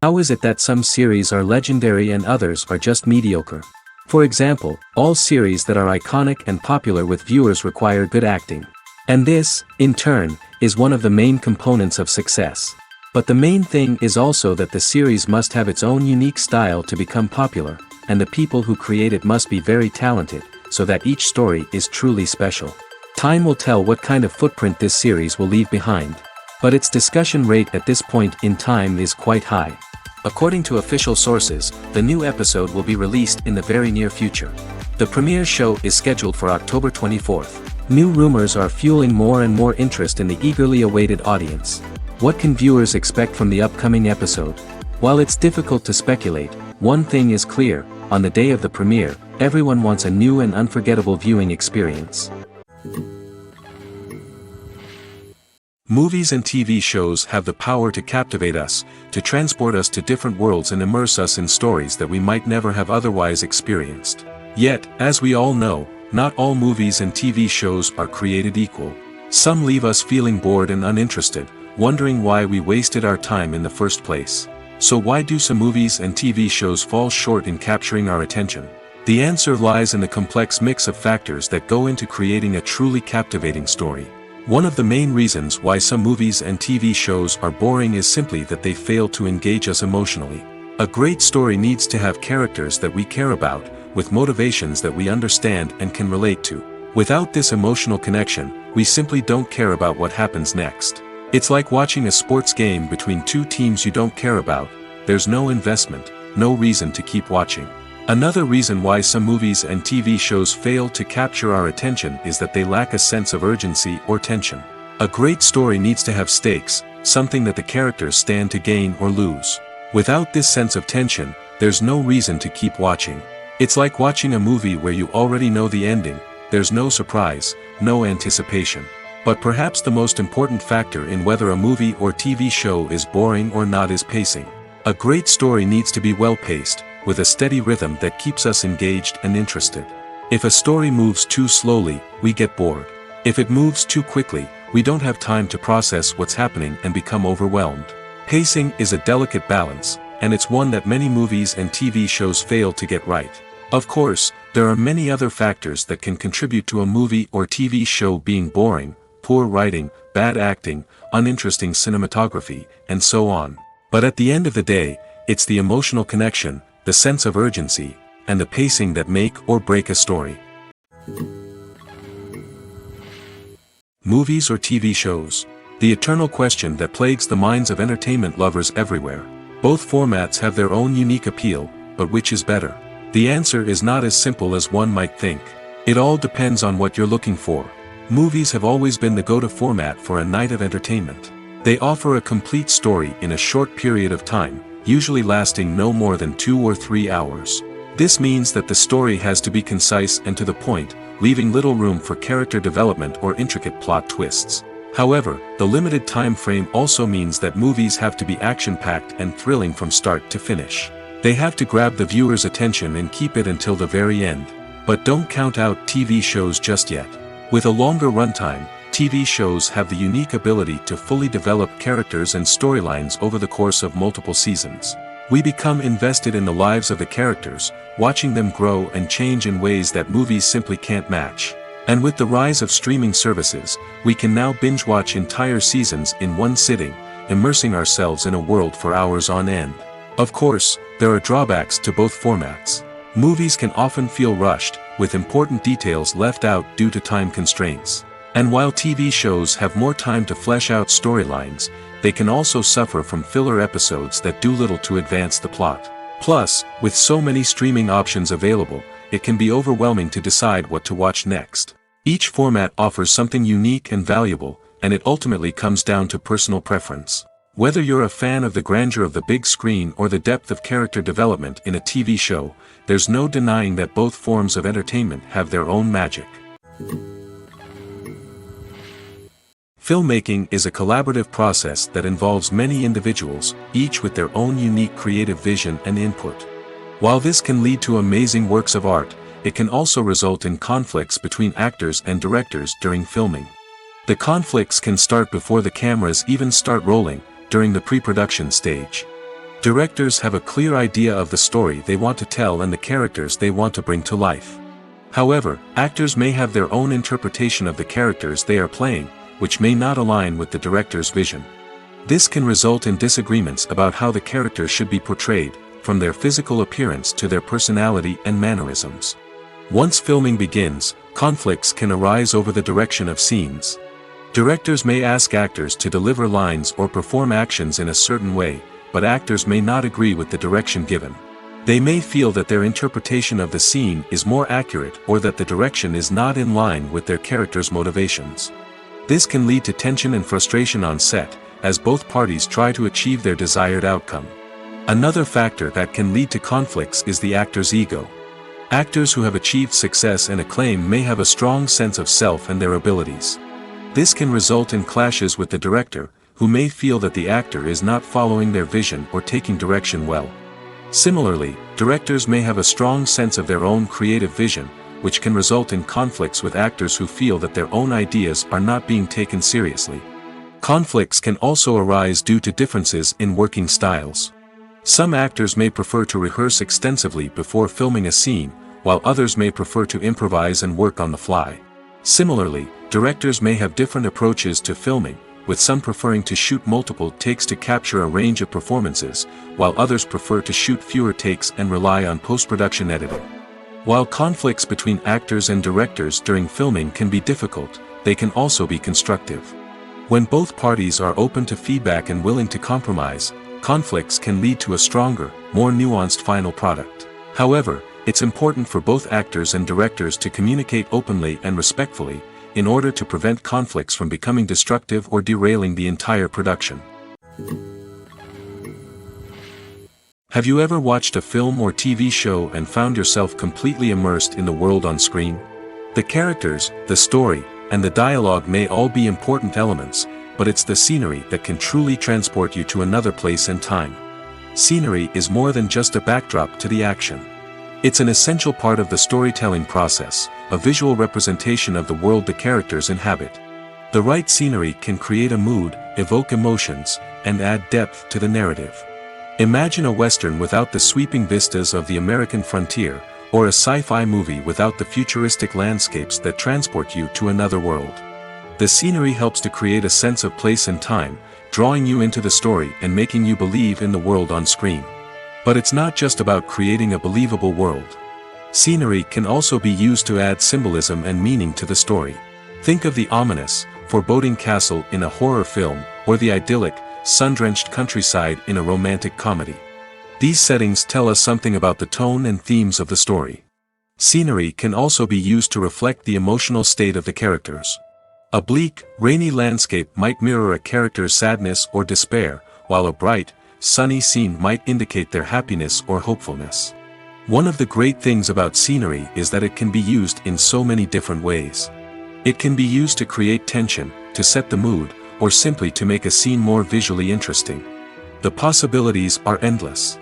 How is it that some series are legendary and others are just mediocre? For example, all series that are iconic and popular with viewers require good acting. And this, in turn, is one of the main components of success. But the main thing is also that the series must have its own unique style to become popular, and the people who create it must be very talented, so that each story is truly special. Time will tell what kind of footprint this series will leave behind. But its discussion rate at this point in time is quite high. According to official sources, the new episode will be released in the very near future. The premiere show is scheduled for October 24th. New rumors are fueling more and more interest in the eagerly awaited audience. What can viewers expect from the upcoming episode? While it's difficult to speculate, one thing is clear: on the day of the premiere, everyone wants a new and unforgettable viewing experience. Movies and TV shows have the power to captivate us, to transport us to different worlds and immerse us in stories that we might never have otherwise experienced. Yet, as we all know, not all movies and TV shows are created equal. Some leave us feeling bored and uninterested, wondering why we wasted our time in the first place. So why do some movies and TV shows fall short in capturing our attention? The answer lies in the complex mix of factors that go into creating a truly captivating story. One of the main reasons why some movies and TV shows are boring is simply that they fail to engage us emotionally. A great story needs to have characters that we care about, with motivations that we understand and can relate to. Without this emotional connection, we simply don't care about what happens next. It's like watching a sports game between two teams you don't care about. There's no investment, no reason to keep watching. Another reason why some movies and TV shows fail to capture our attention is that they lack a sense of urgency or tension. A great story needs to have stakes, something that the characters stand to gain or lose. Without this sense of tension, there's no reason to keep watching. It's like watching a movie where you already know the ending. There's no surprise, no anticipation. But perhaps the most important factor in whether a movie or TV show is boring or not is pacing. A great story needs to be well-paced, with a steady rhythm that keeps us engaged and interested. If a story moves too slowly, we get bored. If it moves too quickly, we don't have time to process what's happening and become overwhelmed. Pacing is a delicate balance, and it's one that many movies and TV shows fail to get right. Of course, there are many other factors that can contribute to a movie or TV show being boring: poor writing, bad acting, uninteresting cinematography, and so on. But at the end of the day, it's the emotional connection, the sense of urgency, and the pacing that make or break a story. Movies or TV shows? The eternal question that plagues the minds of entertainment lovers everywhere. Both formats have their own unique appeal, but which is better? The answer is not as simple as one might think. It all depends on what you're looking for. Movies have always been the go-to format for a night of entertainment. They offer a complete story in a short period of time, usually lasting no more than 2 or 3 hours. This means that the story has to be concise and to the point, leaving little room for character development or intricate plot twists. However, the limited time frame also means that movies have to be action-packed and thrilling from start to finish. They have to grab the viewer's attention and keep it until the very end. But don't count out TV shows just yet. With a longer runtime, TV shows have the unique ability to fully develop characters and storylines over the course of multiple seasons. We become invested in the lives of the characters, watching them grow and change in ways that movies simply can't match. And with the rise of streaming services, we can now binge-watch entire seasons in one sitting, immersing ourselves in a world for hours on end. Of course, there are drawbacks to both formats. Movies can often feel rushed, with important details left out due to time constraints. And while TV shows have more time to flesh out storylines, they can also suffer from filler episodes that do little to advance the plot. Plus, with so many streaming options available, it can be overwhelming to decide what to watch next. Each format offers something unique and valuable, and it ultimately comes down to personal preference. Whether you're a fan of the grandeur of the big screen or the depth of character development in a TV show, there's no denying that both forms of entertainment have their own magic. Filmmaking is a collaborative process that involves many individuals, each with their own unique creative vision and input. While this can lead to amazing works of art, it can also result in conflicts between actors and directors during filming. The conflicts can start before the cameras even start rolling, during the pre-production stage. Directors have a clear idea of the story they want to tell and the characters they want to bring to life. However, actors may have their own interpretation of the characters they are playing, which may not align with the director's vision. This can result in disagreements about how the characters should be portrayed, from their physical appearance to their personality and mannerisms. Once filming begins, conflicts can arise over the direction of scenes. Directors may ask actors to deliver lines or perform actions in a certain way, but actors may not agree with the direction given. They may feel that their interpretation of the scene is more accurate or that the direction is not in line with their character's motivations. This can lead to tension and frustration on set, as both parties try to achieve their desired outcome. Another factor that can lead to conflicts is the actor's ego. Actors who have achieved success and acclaim may have a strong sense of self and their abilities. This can result in clashes with the director, who may feel that the actor is not following their vision or taking direction well. Similarly, directors may have a strong sense of their own creative vision, which can result in conflicts with actors who feel that their own ideas are not being taken seriously. Conflicts can also arise due to differences in working styles. Some actors may prefer to rehearse extensively before filming a scene, while others may prefer to improvise and work on the fly. Similarly, directors may have different approaches to filming, with some preferring to shoot multiple takes to capture a range of performances, while others prefer to shoot fewer takes and rely on post-production editing. While conflicts between actors and directors during filming can be difficult, they can also be constructive. When both parties are open to feedback and willing to compromise, conflicts can lead to a stronger, more nuanced final product. However, it's important for both actors and directors to communicate openly and respectfully, in order to prevent conflicts from becoming destructive or derailing the entire production. Have you ever watched a film or TV show and found yourself completely immersed in the world on screen? The characters, the story, and the dialogue may all be important elements, but it's the scenery that can truly transport you to another place and time. Scenery is more than just a backdrop to the action. It's an essential part of the storytelling process, a visual representation of the world the characters inhabit. The right scenery can create a mood, evoke emotions, and add depth to the narrative. Imagine a western without the sweeping vistas of the American frontier, or a sci-fi movie without the futuristic landscapes that transport you to another world. The scenery helps to create a sense of place and time, drawing you into the story and making you believe in the world on screen. But it's not just about creating a believable world. Scenery can also be used to add symbolism and meaning to the story. Think of the ominous, foreboding castle in a horror film, or the idyllic, sun-drenched countryside in a romantic comedy. These settings tell us something about the tone and themes of the story. Scenery can also be used to reflect the emotional state of the characters. A bleak, rainy landscape might mirror a character's sadness or despair, while a bright, sunny scene might indicate their happiness or hopefulness. One of the great things about scenery is that it can be used in so many different ways. It can be used to create tension, to set the mood, or simply to make a scene more visually interesting. The possibilities are endless.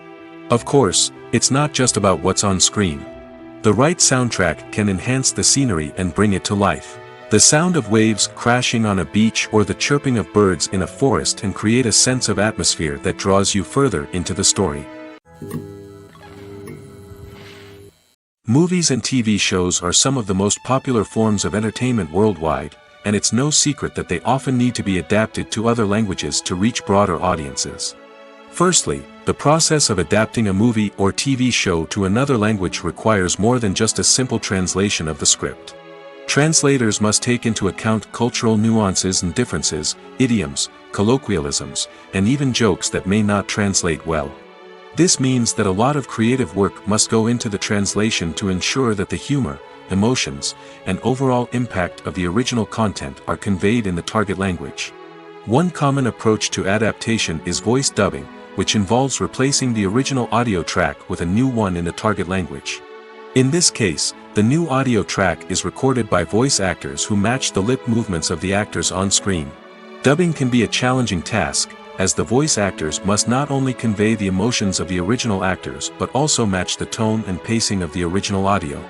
Of course, it's not just about what's on screen. The right soundtrack can enhance the scenery and bring it to life. The sound of waves crashing on a beach or the chirping of birds in a forest can create a sense of atmosphere that draws you further into the story. Movies and TV shows are some of the most popular forms of entertainment worldwide, and it's no secret that they often need to be adapted to other languages to reach broader audiences. Firstly, the process of adapting a movie or TV show to another language requires more than just a simple translation of the script. Translators must take into account cultural nuances and differences, idioms, colloquialisms, and even jokes that may not translate well. This means that a lot of creative work must go into the translation to ensure that the humor, emotions, and overall impact of the original content are conveyed in the target language. One common approach to adaptation is voice dubbing, which involves replacing the original audio track with a new one in the target language. In this case, the new audio track is recorded by voice actors who match the lip movements of the actors on screen. Dubbing can be a challenging task, as the voice actors must not only convey the emotions of the original actors but also match the tone and pacing of the original audio.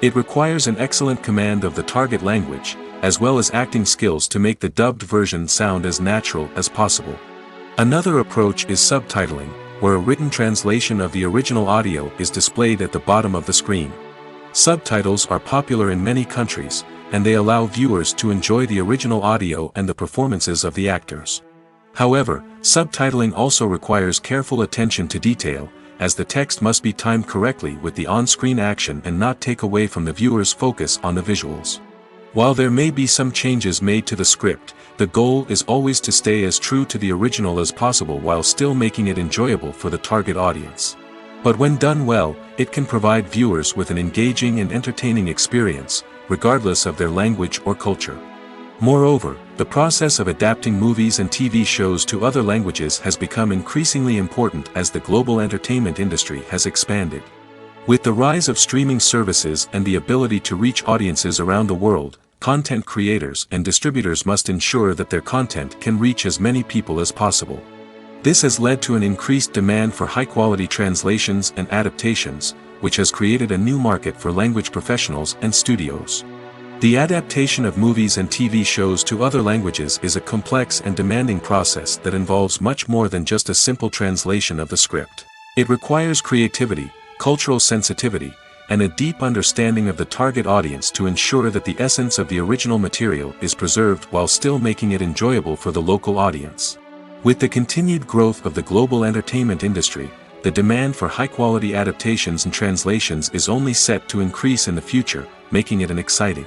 It requires an excellent command of the target language, as well as acting skills to make the dubbed version sound as natural as possible. Another approach is subtitling, where a written translation of the original audio is displayed at the bottom of the screen. Subtitles are popular in many countries, and they allow viewers to enjoy the original audio and the performances of the actors. However, subtitling also requires careful attention to detail, as the text must be timed correctly with the on-screen action and not take away from the viewer's focus on the visuals. While there may be some changes made to the script, the goal is always to stay as true to the original as possible while still making it enjoyable for the target audience. But when done well, it can provide viewers with an engaging and entertaining experience, regardless of their language or culture. Moreover, the process of adapting movies and TV shows to other languages has become increasingly important as the global entertainment industry has expanded. With the rise of streaming services and the ability to reach audiences around the world, content creators and distributors must ensure that their content can reach as many people as possible. This has led to an increased demand for high-quality translations and adaptations, which has created a new market for language professionals and studios. The adaptation of movies and TV shows to other languages is a complex and demanding process that involves much more than just a simple translation of the script. It requires creativity, cultural sensitivity, and a deep understanding of the target audience to ensure that the essence of the original material is preserved while still making it enjoyable for the local audience. With the continued growth of the global entertainment industry, the demand for high-quality adaptations and translations is only set to increase in the future, making it an exciting.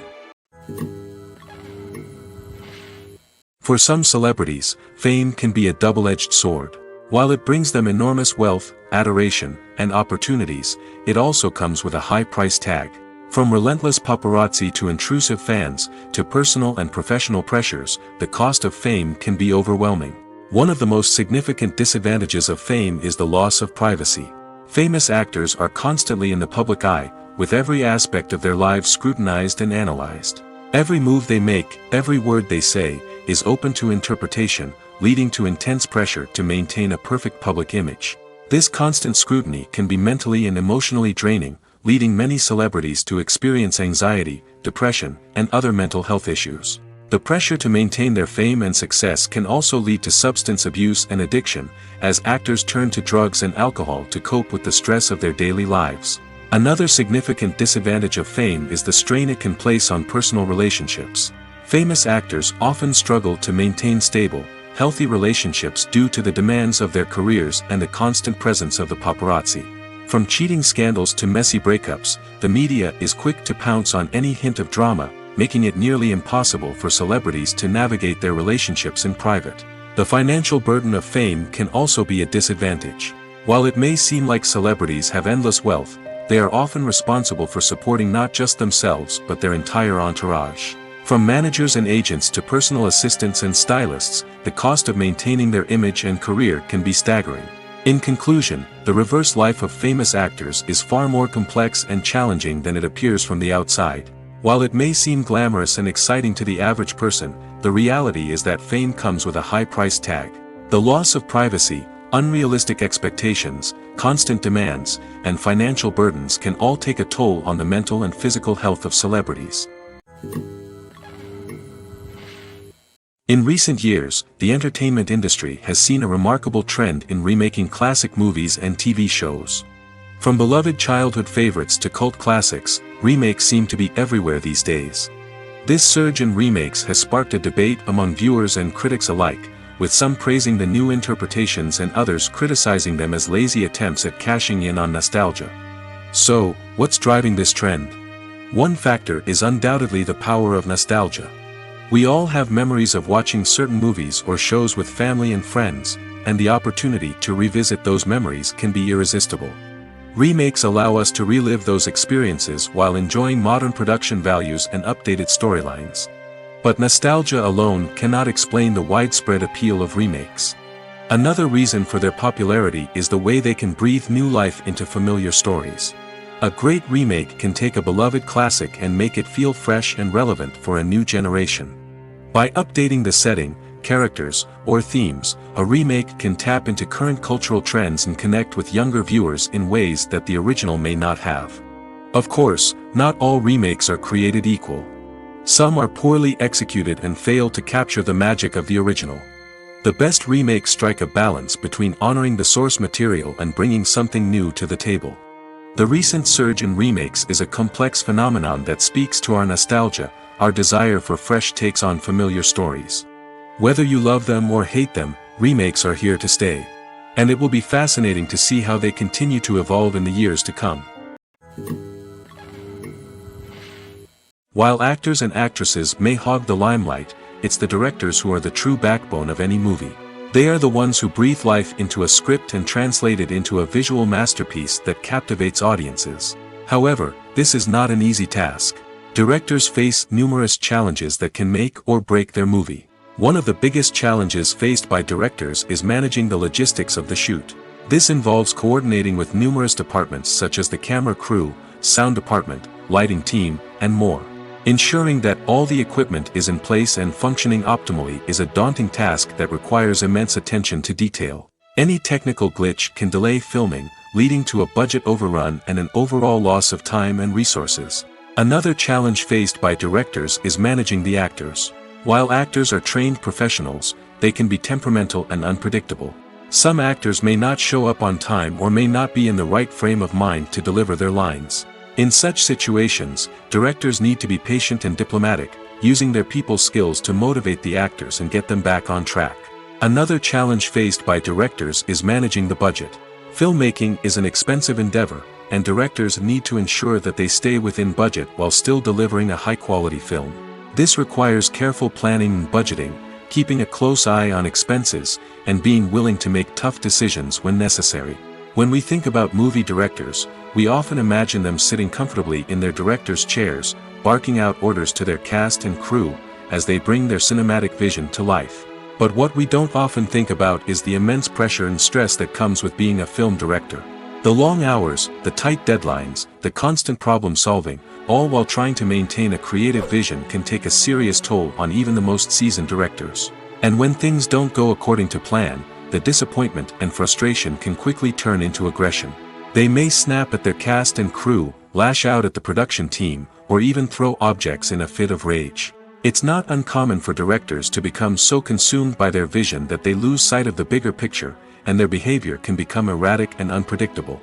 For some celebrities, fame can be a double-edged sword. While it brings them enormous wealth, adoration, and opportunities, it also comes with a high price tag. From relentless paparazzi to intrusive fans, to personal and professional pressures, the cost of fame can be overwhelming. One of the most significant disadvantages of fame is the loss of privacy. Famous actors are constantly in the public eye, with every aspect of their lives scrutinized and analyzed. Every move they make, every word they say, is open to interpretation, leading to intense pressure to maintain a perfect public image. This constant scrutiny can be mentally and emotionally draining, leading many celebrities to experience anxiety, depression, and other mental health issues. The pressure to maintain their fame and success can also lead to substance abuse and addiction, as actors turn to drugs and alcohol to cope with the stress of their daily lives. Another significant disadvantage of fame is the strain it can place on personal relationships. Famous actors often struggle to maintain stable, healthy relationships due to the demands of their careers and the constant presence of the paparazzi. From cheating scandals to messy breakups, the media is quick to pounce on any hint of drama, making it nearly impossible for celebrities to navigate their relationships in private. The financial burden of fame can also be a disadvantage. While it may seem like celebrities have endless wealth, they are often responsible for supporting not just themselves but their entire entourage. From managers and agents to personal assistants and stylists, the cost of maintaining their image and career can be staggering. In conclusion, the reverse life of famous actors is far more complex and challenging than it appears from the outside. While it may seem glamorous and exciting to the average person, the reality is that fame comes with a high price tag. The loss of privacy, unrealistic expectations, constant demands, and financial burdens can all take a toll on the mental and physical health of celebrities. In recent years, the entertainment industry has seen a remarkable trend in remaking classic movies and TV shows. From beloved childhood favorites to cult classics, remakes seem to be everywhere these days. This surge in remakes has sparked a debate among viewers and critics alike, with some praising the new interpretations and others criticizing them as lazy attempts at cashing in on nostalgia. So, what's driving this trend? One factor is undoubtedly the power of nostalgia. We all have memories of watching certain movies or shows with family and friends, and the opportunity to revisit those memories can be irresistible. Remakes allow us to relive those experiences while enjoying modern production values and updated storylines. But nostalgia alone cannot explain the widespread appeal of remakes. Another reason for their popularity is the way they can breathe new life into familiar stories. A great remake can take a beloved classic and make it feel fresh and relevant for a new generation. By updating the setting, characters, or themes, a remake can tap into current cultural trends and connect with younger viewers in ways that the original may not have. Of course, not all remakes are created equal. Some are poorly executed and fail to capture the magic of the original. The best remakes strike a balance between honoring the source material and bringing something new to the table. The recent surge in remakes is a complex phenomenon that speaks to our nostalgia, our desire for fresh takes on familiar stories. Whether you love them or hate them, remakes are here to stay. And it will be fascinating to see how they continue to evolve in the years to come. While actors and actresses may hog the limelight, it's the directors who are the true backbone of any movie. They are the ones who breathe life into a script and translate it into a visual masterpiece that captivates audiences. However, this is not an easy task. Directors face numerous challenges that can make or break their movie. One of the biggest challenges faced by directors is managing the logistics of the shoot. This involves coordinating with numerous departments such as the camera crew, sound department, lighting team, and more. Ensuring that all the equipment is in place and functioning optimally is a daunting task that requires immense attention to detail. Any technical glitch can delay filming, leading to a budget overrun and an overall loss of time and resources. Another challenge faced by directors is managing the actors. While actors are trained professionals, they can be temperamental and unpredictable. Some actors may not show up on time or may not be in the right frame of mind to deliver their lines. In such situations, directors need to be patient and diplomatic, using their people skills to motivate the actors and get them back on track. Another challenge faced by directors is managing the budget. Filmmaking is an expensive endeavor, and directors need to ensure that they stay within budget while still delivering a high-quality film. This requires careful planning and budgeting, keeping a close eye on expenses, and being willing to make tough decisions when necessary. When we think about movie directors, we often imagine them sitting comfortably in their director's chairs, barking out orders to their cast and crew, as they bring their cinematic vision to life. But what we don't often think about is the immense pressure and stress that comes with being a film director. The long hours, the tight deadlines, the constant problem solving, all while trying to maintain a creative vision can take a serious toll on even the most seasoned directors. And when things don't go according to plan, the disappointment and frustration can quickly turn into aggression. They may snap at their cast and crew, lash out at the production team, or even throw objects in a fit of rage. It's not uncommon for directors to become so consumed by their vision that they lose sight of the bigger picture, and their behavior can become erratic and unpredictable.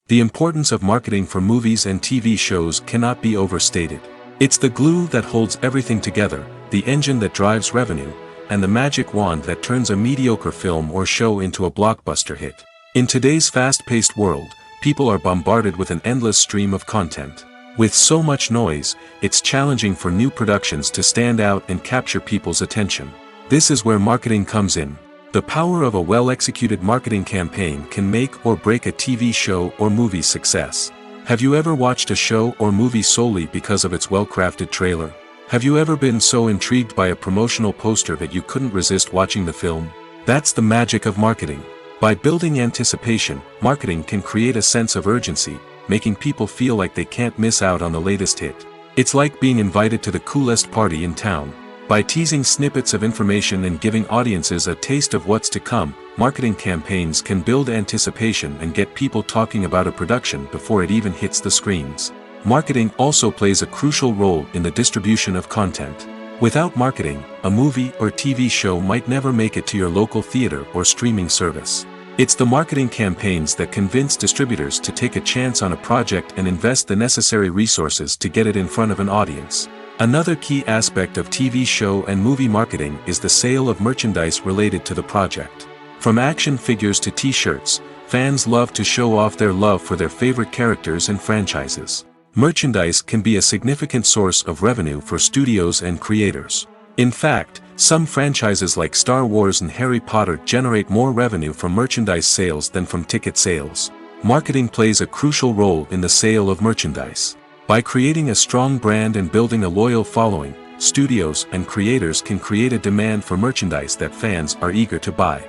The importance of marketing for movies and TV shows cannot be overstated. It's the glue that holds everything together, the engine that drives revenue, and the magic wand that turns a mediocre film or show into a blockbuster hit. In today's fast-paced world, people are bombarded with an endless stream of content. With so much noise, it's challenging for new productions to stand out and capture people's attention. This is where marketing comes in. The power of a well-executed marketing campaign can make or break a TV show or movie's success. Have you ever watched a show or movie solely because of its well-crafted trailer? Have you ever been so intrigued by a promotional poster that you couldn't resist watching the film? That's the magic of marketing. By building anticipation, marketing can create a sense of urgency, making people feel like they can't miss out on the latest hit. It's like being invited to the coolest party in town. By teasing snippets of information and giving audiences a taste of what's to come, marketing campaigns can build anticipation and get people talking about a production before it even hits the screens. Marketing also plays a crucial role in the distribution of content. Without marketing, a movie or TV show might never make it to your local theater or streaming service. It's the marketing campaigns that convince distributors to take a chance on a project and invest the necessary resources to get it in front of an audience. Another key aspect of TV show and movie marketing is the sale of merchandise related to the project. From action figures to t-shirts, fans love to show off their love for their favorite characters and franchises. Merchandise can be a significant source of revenue for studios and creators. In fact, some franchises like Star Wars and Harry Potter generate more revenue from merchandise sales than from ticket sales. Marketing plays a crucial role in the sale of merchandise. By creating a strong brand and building a loyal following, studios and creators can create a demand for merchandise that fans are eager to buy.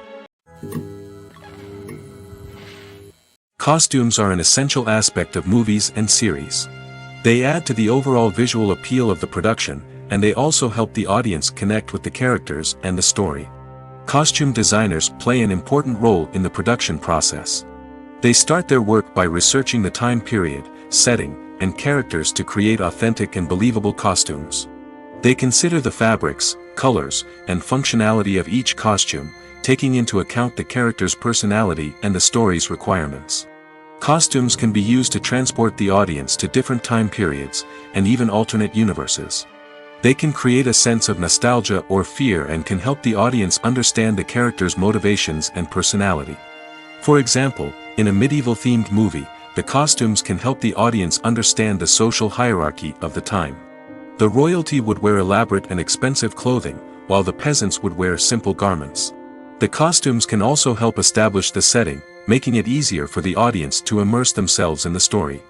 Costumes are an essential aspect of movies and series. They add to the overall visual appeal of the production, and they also help the audience connect with the characters and the story. Costume designers play an important role in the production process. They start their work by researching the time period, setting, and characters to create authentic and believable costumes. They consider the fabrics, colors, and functionality of each costume, taking into account the character's personality and the story's requirements. Costumes can be used to transport the audience to different time periods, and even alternate universes. They can create a sense of nostalgia or fear and can help the audience understand the character's motivations and personality. For example, in a medieval-themed movie, the costumes can help the audience understand the social hierarchy of the time. The royalty would wear elaborate and expensive clothing, while the peasants would wear simple garments. The costumes can also help establish the setting, making it easier for the audience to immerse themselves in the story.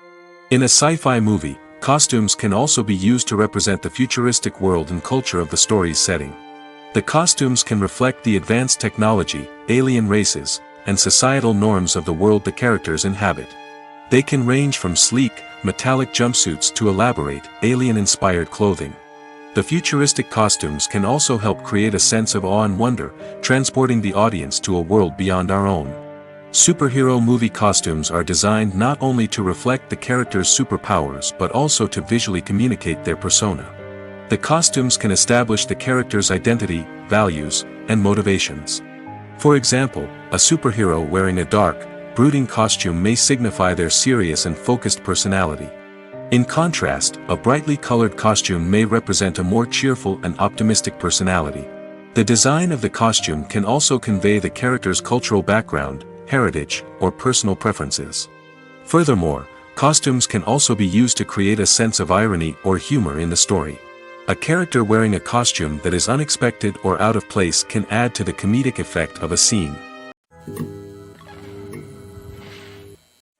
In a sci-fi movie, costumes can also be used to represent the futuristic world and culture of the story's setting. The costumes can reflect the advanced technology, alien races, and societal norms of the world the characters inhabit. They can range from sleek, metallic jumpsuits to elaborate, alien-inspired clothing. The futuristic costumes can also help create a sense of awe and wonder, transporting the audience to a world beyond our own. Superhero movie costumes are designed not only to reflect the character's superpowers but also to visually communicate their persona. The costumes can establish the character's identity, values, and motivations. For example, a superhero wearing a dark, brooding costume may signify their serious and focused personality. In contrast, a brightly colored costume may represent a more cheerful and optimistic personality. The design of the costume can also convey the character's cultural background, heritage, or personal preferences. Furthermore, costumes can also be used to create a sense of irony or humor in the story. A character wearing a costume that is unexpected or out of place can add to the comedic effect of a scene.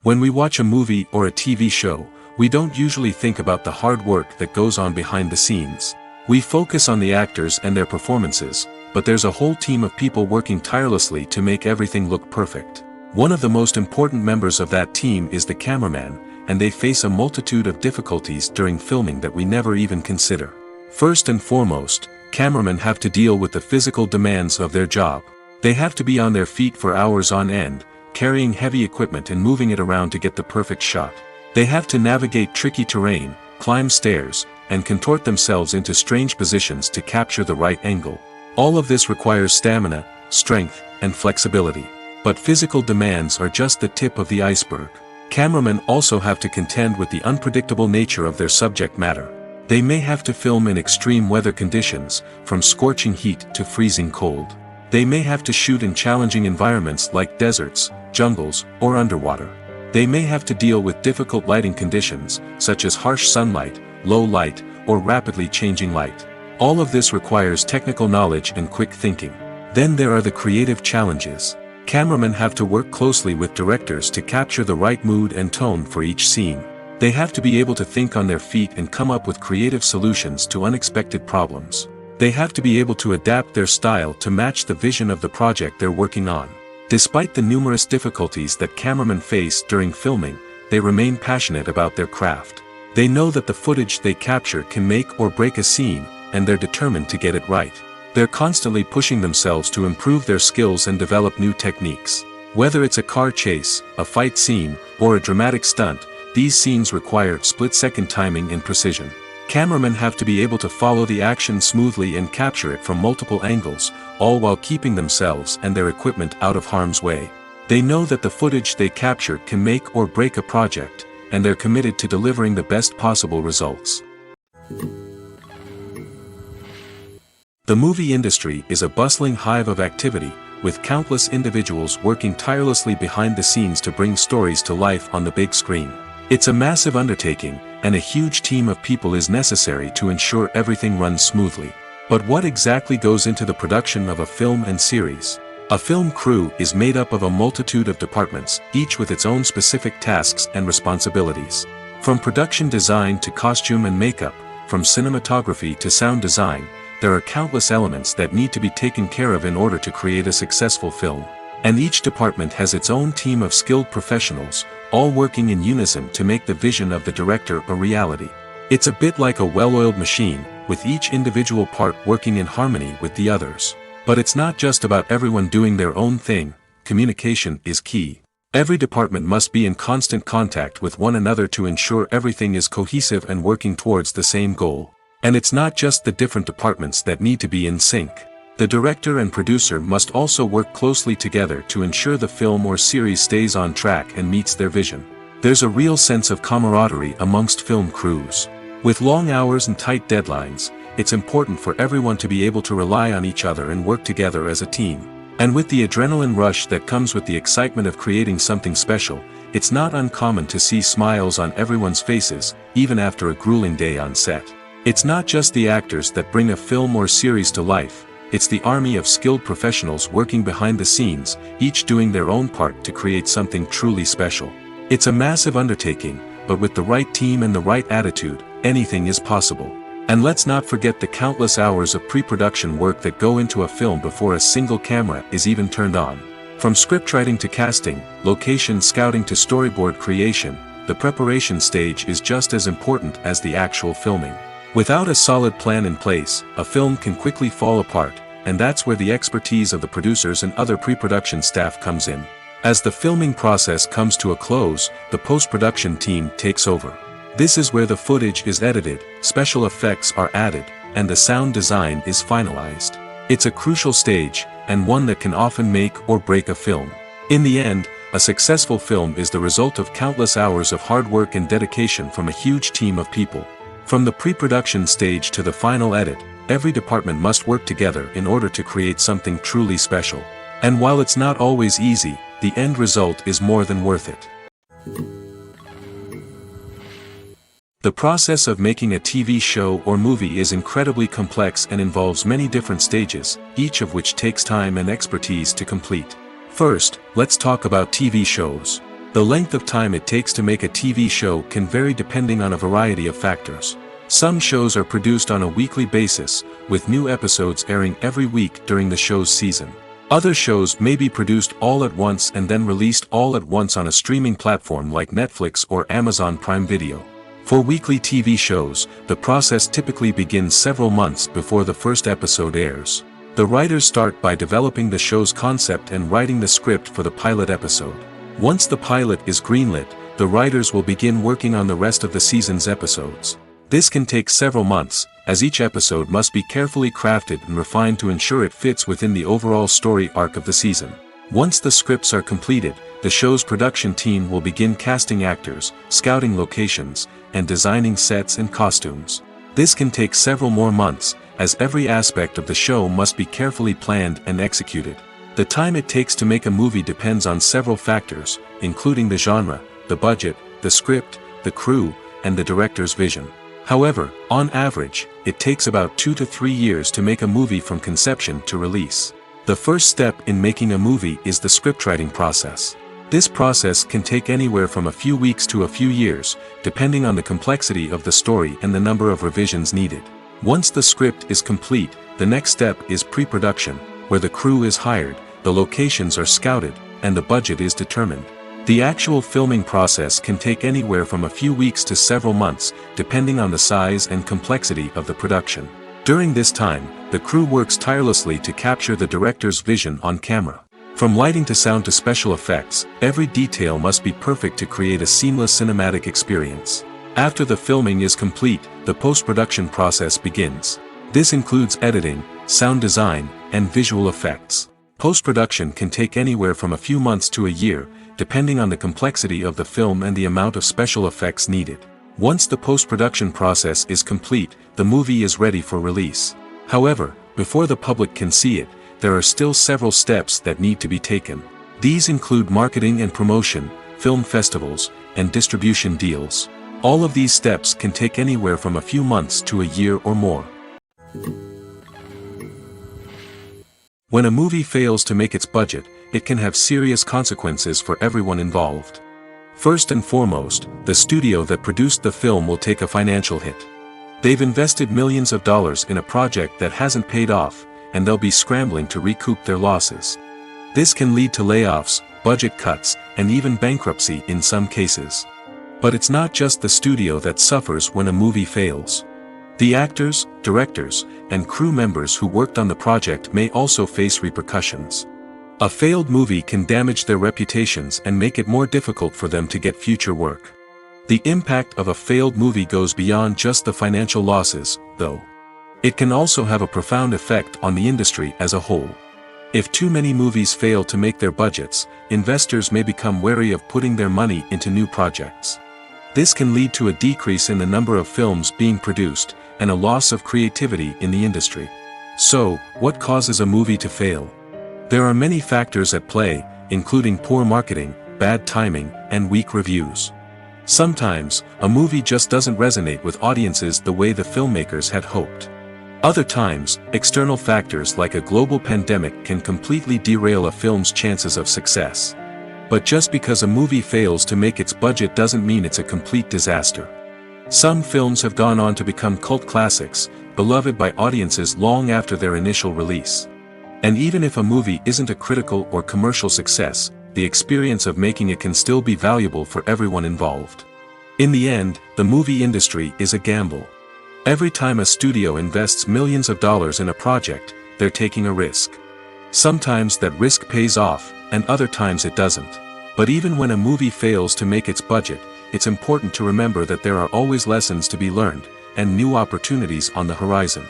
When we watch a movie or a TV show, we don't usually think about the hard work that goes on behind the scenes. We focus on the actors and their performances, but there's a whole team of people working tirelessly to make everything look perfect. One of the most important members of that team is the cameraman, and they face a multitude of difficulties during filming that we never even consider. First and foremost, cameramen have to deal with the physical demands of their job. They have to be on their feet for hours on end, carrying heavy equipment and moving it around to get the perfect shot. They have to navigate tricky terrain, climb stairs, and contort themselves into strange positions to capture the right angle. All of this requires stamina, strength, and flexibility. But physical demands are just the tip of the iceberg. Cameramen also have to contend with the unpredictable nature of their subject matter. They may have to film in extreme weather conditions, from scorching heat to freezing cold. They may have to shoot in challenging environments like deserts, jungles, or underwater. They may have to deal with difficult lighting conditions, such as harsh sunlight, low light, or rapidly changing light. All of this requires technical knowledge and quick thinking. Then there are the creative challenges. Cameramen have to work closely with directors to capture the right mood and tone for each scene. They have to be able to think on their feet and come up with creative solutions to unexpected problems. They have to be able to adapt their style to match the vision of the project they're working on. Despite the numerous difficulties that cameramen face during filming, they remain passionate about their craft. They know that the footage they capture can make or break a scene, and they're determined to get it right. They're constantly pushing themselves to improve their skills and develop new techniques. Whether it's a car chase, a fight scene, or a dramatic stunt, these scenes require split-second timing and precision. Cameramen have to be able to follow the action smoothly and capture it from multiple angles, all while keeping themselves and their equipment out of harm's way. They know that the footage they capture can make or break a project, and they're committed to delivering the best possible results. The movie industry is a bustling hive of activity, with countless individuals working tirelessly behind the scenes to bring stories to life on the big screen. It's a massive undertaking, and a huge team of people is necessary to ensure everything runs smoothly. But what exactly goes into the production of a film and series? A film crew is made up of a multitude of departments, each with its own specific tasks and responsibilities. From production design to costume and makeup, from cinematography to sound design, there are countless elements that need to be taken care of in order to create a successful film. And each department has its own team of skilled professionals, all working in unison to make the vision of the director a reality. It's a bit like a well-oiled machine, with each individual part working in harmony with the others. But it's not just about everyone doing their own thing. Communication is key. Every department must be in constant contact with one another to ensure everything is cohesive and working towards the same goal. And it's not just the different departments that need to be in sync. The director and producer must also work closely together to ensure the film or series stays on track and meets their vision. There's a real sense of camaraderie amongst film crews. With long hours and tight deadlines, it's important for everyone to be able to rely on each other and work together as a team. And with the adrenaline rush that comes with the excitement of creating something special, it's not uncommon to see smiles on everyone's faces, even after a grueling day on set. It's not just the actors that bring a film or series to life, it's the army of skilled professionals working behind the scenes, each doing their own part to create something truly special. It's a massive undertaking, but with the right team and the right attitude, anything is possible. And let's not forget the countless hours of pre-production work that go into a film before a single camera is even turned on. From scriptwriting to casting, location scouting to storyboard creation, the preparation stage is just as important as the actual filming. Without a solid plan in place, a film can quickly fall apart, and that's where the expertise of the producers and other pre-production staff comes in. As the filming process comes to a close, the post-production team takes over. This is where the footage is edited, special effects are added, and the sound design is finalized. It's a crucial stage, and one that can often make or break a film. In the end, a successful film is the result of countless hours of hard work and dedication from a huge team of people. From the pre-production stage to the final edit, every department must work together in order to create something truly special. And while it's not always easy, the end result is more than worth it. The process of making a TV show or movie is incredibly complex and involves many different stages, each of which takes time and expertise to complete. First, let's talk about TV shows. The length of time it takes to make a TV show can vary depending on a variety of factors. Some shows are produced on a weekly basis, with new episodes airing every week during the show's season. Other shows may be produced all at once and then released all at once on a streaming platform like Netflix or Amazon Prime Video. For weekly TV shows, the process typically begins several months before the first episode airs. The writers start by developing the show's concept and writing the script for the pilot episode. Once the pilot is greenlit, the writers will begin working on the rest of the season's episodes. This can take several months, as each episode must be carefully crafted and refined to ensure it fits within the overall story arc of the season. Once the scripts are completed, the show's production team will begin casting actors, scouting locations, and designing sets and costumes. This can take several more months, as every aspect of the show must be carefully planned and executed. The time it takes to make a movie depends on several factors, including the genre, the budget, the script, the crew, and the director's vision. However, on average, it takes about 2 to 3 years to make a movie from conception to release. The first step in making a movie is the scriptwriting process. This process can take anywhere from a few weeks to a few years, depending on the complexity of the story and the number of revisions needed. Once the script is complete, the next step is pre-production, where the crew is hired, the locations are scouted, and the budget is determined. The actual filming process can take anywhere from a few weeks to several months, depending on the size and complexity of the production. During this time, the crew works tirelessly to capture the director's vision on camera. From lighting to sound to special effects, every detail must be perfect to create a seamless cinematic experience. After the filming is complete, the post-production process begins. This includes editing, sound design, and visual effects. Post-production can take anywhere from a few months to a year, depending on the complexity of the film and the amount of special effects needed. Once the post-production process is complete, the movie is ready for release. However, before the public can see it, there are still several steps that need to be taken. These include marketing and promotion, film festivals, and distribution deals. All of these steps can take anywhere from a few months to a year or more. When a movie fails to make its budget, it can have serious consequences for everyone involved. First and foremost, the studio that produced the film will take a financial hit. They've invested millions of dollars in a project that hasn't paid off, and they'll be scrambling to recoup their losses. This can lead to layoffs, budget cuts, and even bankruptcy in some cases. But it's not just the studio that suffers when a movie fails. The actors, directors, and crew members who worked on the project may also face repercussions. A failed movie can damage their reputations and make it more difficult for them to get future work. The impact of a failed movie goes beyond just the financial losses, though. It can also have a profound effect on the industry as a whole. If too many movies fail to make their budgets, investors may become wary of putting their money into new projects. This can lead to a decrease in the number of films being produced, and a loss of creativity in the industry. So, what causes a movie to fail? There are many factors at play, including poor marketing, bad timing, and weak reviews. Sometimes, a movie just doesn't resonate with audiences the way the filmmakers had hoped. Other times, external factors like a global pandemic can completely derail a film's chances of success. But just because a movie fails to make its budget doesn't mean it's a complete disaster. Some films have gone on to become cult classics, beloved by audiences long after their initial release. And even if a movie isn't a critical or commercial success, the experience of making it can still be valuable for everyone involved. In the end, the movie industry is a gamble. Every time a studio invests millions of dollars in a project, they're taking a risk. Sometimes that risk pays off, and other times it doesn't. But even when a movie fails to make its budget, it's important to remember that there are always lessons to be learned, and new opportunities on the horizon.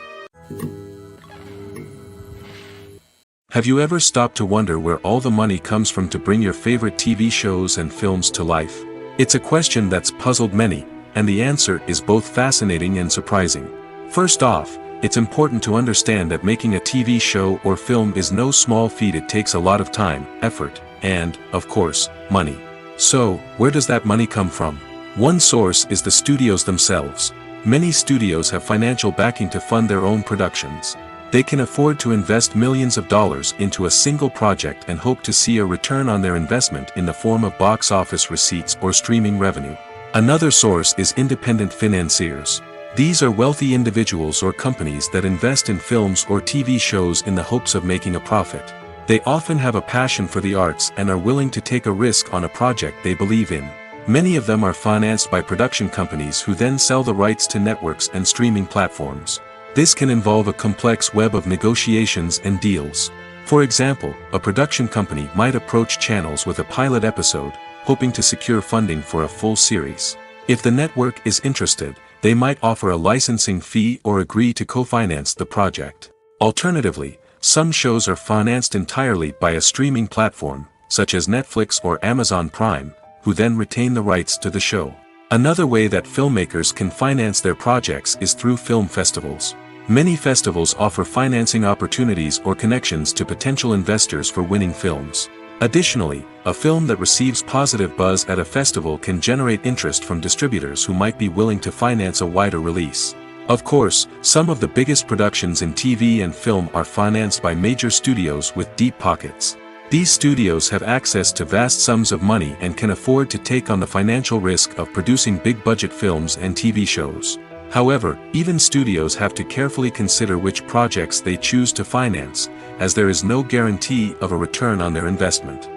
Have you ever stopped to wonder where all the money comes from to bring your favorite TV shows and films to life? It's a question that's puzzled many, and the answer is both fascinating and surprising. First off, it's important to understand that making a TV show or film is no small feat. It takes a lot of time, effort, and, of course, money. So, where does that money come from? One source is the studios themselves. Many studios have financial backing to fund their own productions. They can afford to invest millions of dollars into a single project and hope to see a return on their investment in the form of box office receipts or streaming revenue. Another source is independent financiers. These are wealthy individuals or companies that invest in films or TV shows in the hopes of making a profit. They often have a passion for the arts and are willing to take a risk on a project they believe in. Many of them are financed by production companies who then sell the rights to networks and streaming platforms. This can involve a complex web of negotiations and deals. For example, a production company might approach channels with a pilot episode, hoping to secure funding for a full series. If the network is interested, they might offer a licensing fee or agree to co-finance the project. Alternatively, some shows are financed entirely by a streaming platform, such as Netflix or Amazon Prime, who then retain the rights to the show. Another way that filmmakers can finance their projects is through film festivals. Many festivals offer financing opportunities or connections to potential investors for winning films. Additionally, a film that receives positive buzz at a festival can generate interest from distributors who might be willing to finance a wider release. Of course, some of the biggest productions in TV and film are financed by major studios with deep pockets. These studios have access to vast sums of money and can afford to take on the financial risk of producing big-budget films and TV shows. However, even studios have to carefully consider which projects they choose to finance, as there is no guarantee of a return on their investment.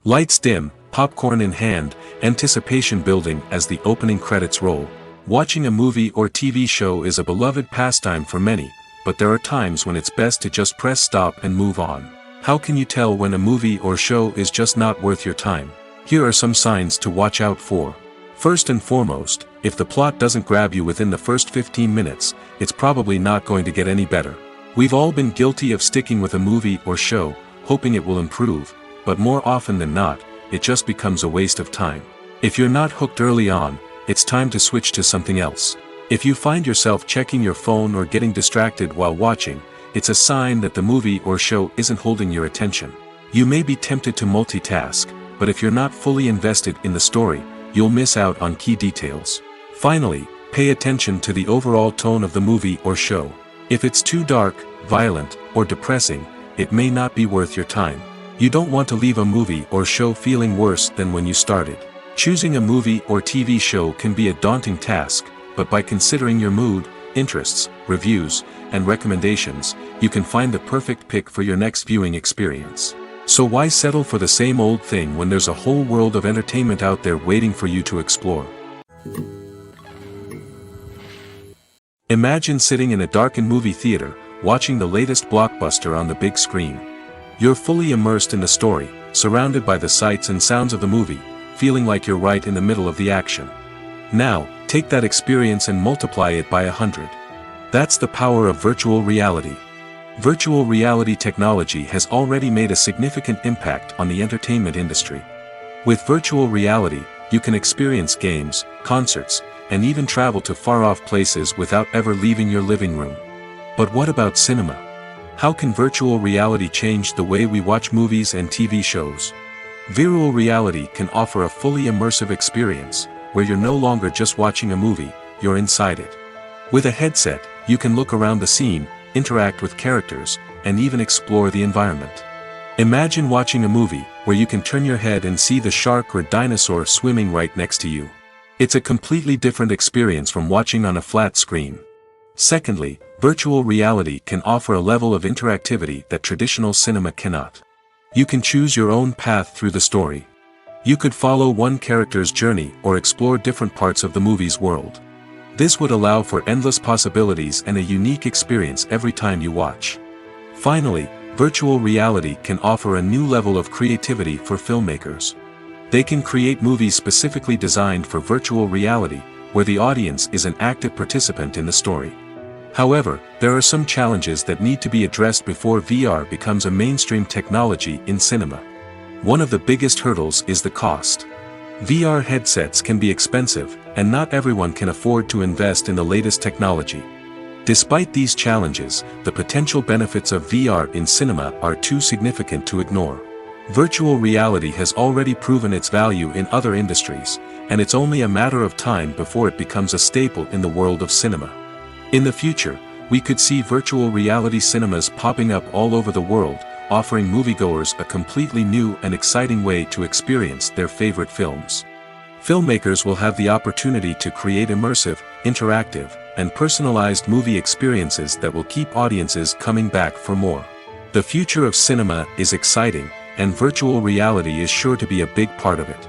Lights dim, popcorn in hand, anticipation building as the opening credits roll. Watching a movie or TV show is a beloved pastime for many, but there are times when it's best to just press stop and move on. How can you tell when a movie or show is just not worth your time? Here are some signs to watch out for. First and foremost, if the plot doesn't grab you within the first 15 minutes, it's probably not going to get any better. We've all been guilty of sticking with a movie or show, hoping it will improve, but more often than not, it just becomes a waste of time. If you're not hooked early on, it's time to switch to something else. If you find yourself checking your phone or getting distracted while watching, it's a sign that the movie or show isn't holding your attention. You may be tempted to multitask, but if you're not fully invested in the story, you'll miss out on key details. Finally, pay attention to the overall tone of the movie or show. If it's too dark, violent, or depressing, it may not be worth your time. You don't want to leave a movie or show feeling worse than when you started. Choosing a movie or TV show can be a daunting task, but by considering your mood, interests, reviews, and recommendations, you can find the perfect pick for your next viewing experience. So why settle for the same old thing when there's a whole world of entertainment out there waiting for you to explore? Imagine sitting in a darkened movie theater, watching the latest blockbuster on the big screen. You're fully immersed in the story, surrounded by the sights and sounds of the movie, feeling like you're right in the middle of the action. Now, take that experience and multiply it by 100. That's the power of virtual reality. Virtual reality technology has already made a significant impact on the entertainment industry. With virtual reality, you can experience games, concerts, and even travel to far-off places without ever leaving your living room. But what about cinema? How can virtual reality change the way we watch movies and TV shows? Virtual reality can offer a fully immersive experience, where you're no longer just watching a movie, you're inside it. With a headset, you can look around the scene, interact with characters, and even explore the environment. Imagine watching a movie, where you can turn your head and see the shark or dinosaur swimming right next to you. It's a completely different experience from watching on a flat screen. Secondly, virtual reality can offer a level of interactivity that traditional cinema cannot. You can choose your own path through the story. You could follow one character's journey or explore different parts of the movie's world. This would allow for endless possibilities and a unique experience every time you watch. Finally, virtual reality can offer a new level of creativity for filmmakers. They can create movies specifically designed for virtual reality, where the audience is an active participant in the story. However, there are some challenges that need to be addressed before VR becomes a mainstream technology in cinema. One of the biggest hurdles is the cost. VR headsets can be expensive, and not everyone can afford to invest in the latest technology. Despite these challenges, the potential benefits of VR in cinema are too significant to ignore. Virtual reality has already proven its value in other industries, and it's only a matter of time before it becomes a staple in the world of cinema. In the future, we could see virtual reality cinemas popping up all over the world, offering moviegoers a completely new and exciting way to experience their favorite films. Filmmakers will have the opportunity to create immersive, interactive, and personalized movie experiences that will keep audiences coming back for more. The future of cinema is exciting, and virtual reality is sure to be a big part of it.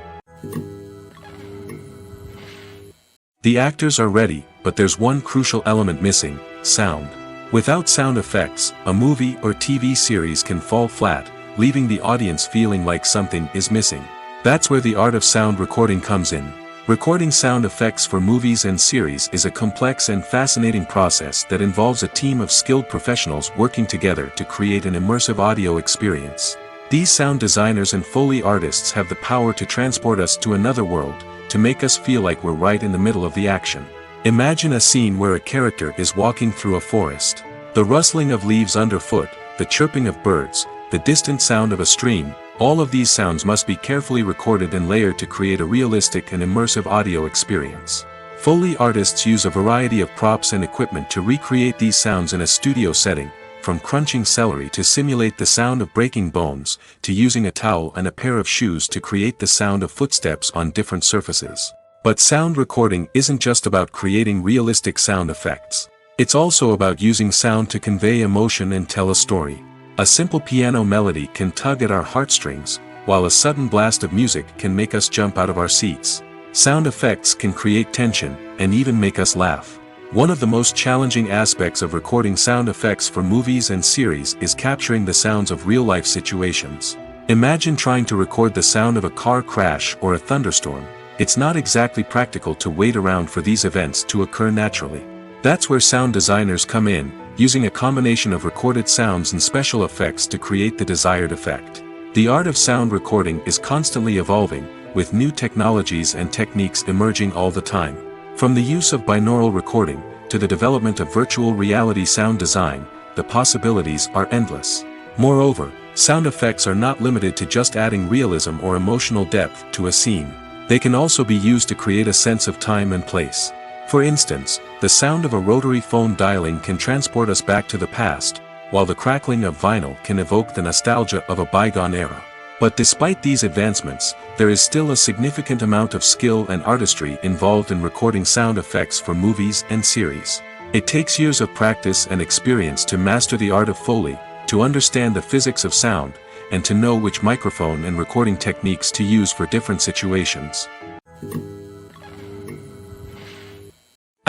The actors are ready, but there's one crucial element missing: sound. Without sound effects, a movie or TV series can fall flat, leaving the audience feeling like something is missing. That's where the art of sound recording comes in. Recording sound effects for movies and series is a complex and fascinating process that involves a team of skilled professionals working together to create an immersive audio experience. These sound designers and Foley artists have the power to transport us to another world, to make us feel like we're right in the middle of the action. Imagine a scene where a character is walking through a forest. The rustling of leaves underfoot, the chirping of birds, the distant sound of a stream, all of these sounds must be carefully recorded and layered to create a realistic and immersive audio experience. Foley artists use a variety of props and equipment to recreate these sounds in a studio setting, from crunching celery to simulate the sound of breaking bones, to using a towel and a pair of shoes to create the sound of footsteps on different surfaces. But sound recording isn't just about creating realistic sound effects. It's also about using sound to convey emotion and tell a story. A simple piano melody can tug at our heartstrings, while a sudden blast of music can make us jump out of our seats. Sound effects can create tension, and even make us laugh. One of the most challenging aspects of recording sound effects for movies and series is capturing the sounds of real-life situations. Imagine trying to record the sound of a car crash or a thunderstorm. It's not exactly practical to wait around for these events to occur naturally. That's where sound designers come in, using a combination of recorded sounds and special effects to create the desired effect. The art of sound recording is constantly evolving, with new technologies and techniques emerging all the time. From the use of binaural recording, to the development of virtual reality sound design, the possibilities are endless. Moreover, sound effects are not limited to just adding realism or emotional depth to a scene. They can also be used to create a sense of time and place. For instance, the sound of a rotary phone dialing can transport us back to the past, while the crackling of vinyl can evoke the nostalgia of a bygone era. But despite these advancements, there is still a significant amount of skill and artistry involved in recording sound effects for movies and series. It takes years of practice and experience to master the art of Foley, to understand the physics of sound, and to know which microphone and recording techniques to use for different situations.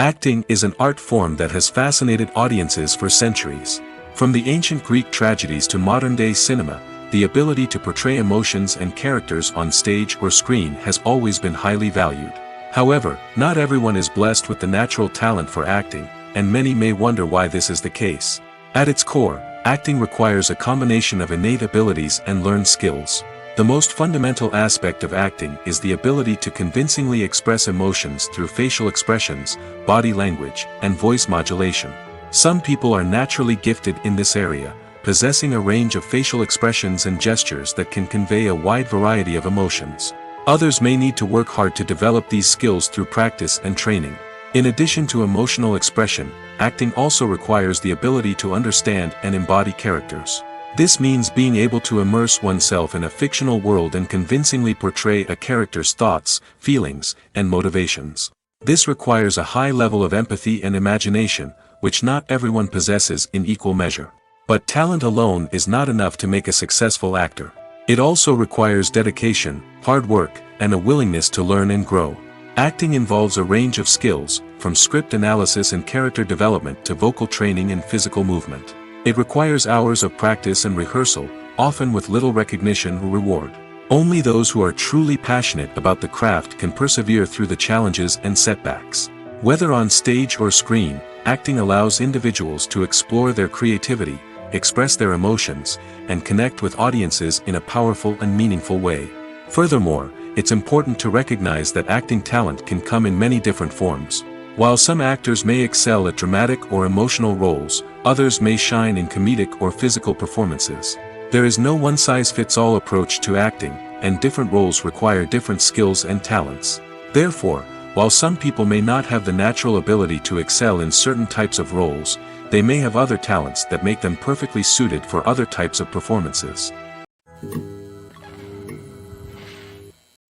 Acting is an art form that has fascinated audiences for centuries. From the ancient Greek tragedies to modern-day cinema, the ability to portray emotions and characters on stage or screen has always been highly valued. However, not everyone is blessed with the natural talent for acting, and many may wonder why this is the case. At its core, acting requires a combination of innate abilities and learned skills. The most fundamental aspect of acting is the ability to convincingly express emotions through facial expressions, body language, and voice modulation. Some people are naturally gifted in this area, possessing a range of facial expressions and gestures that can convey a wide variety of emotions. Others may need to work hard to develop these skills through practice and training. In addition to emotional expression, acting also requires the ability to understand and embody characters. This means being able to immerse oneself in a fictional world and convincingly portray a character's thoughts, feelings, and motivations. This requires a high level of empathy and imagination, which not everyone possesses in equal measure. But talent alone is not enough to make a successful actor. It also requires dedication, hard work, and a willingness to learn and grow. Acting involves a range of skills, from script analysis and character development to vocal training and physical movement. It requires hours of practice and rehearsal, often with little recognition or reward. Only those who are truly passionate about the craft can persevere through the challenges and setbacks. Whether on stage or screen, acting allows individuals to explore their creativity, express their emotions, and connect with audiences in a powerful and meaningful way. Furthermore, it's important to recognize that acting talent can come in many different forms. While some actors may excel at dramatic or emotional roles, others may shine in comedic or physical performances. There is no one-size-fits-all approach to acting, and different roles require different skills and talents. Therefore, while some people may not have the natural ability to excel in certain types of roles, they may have other talents that make them perfectly suited for other types of performances.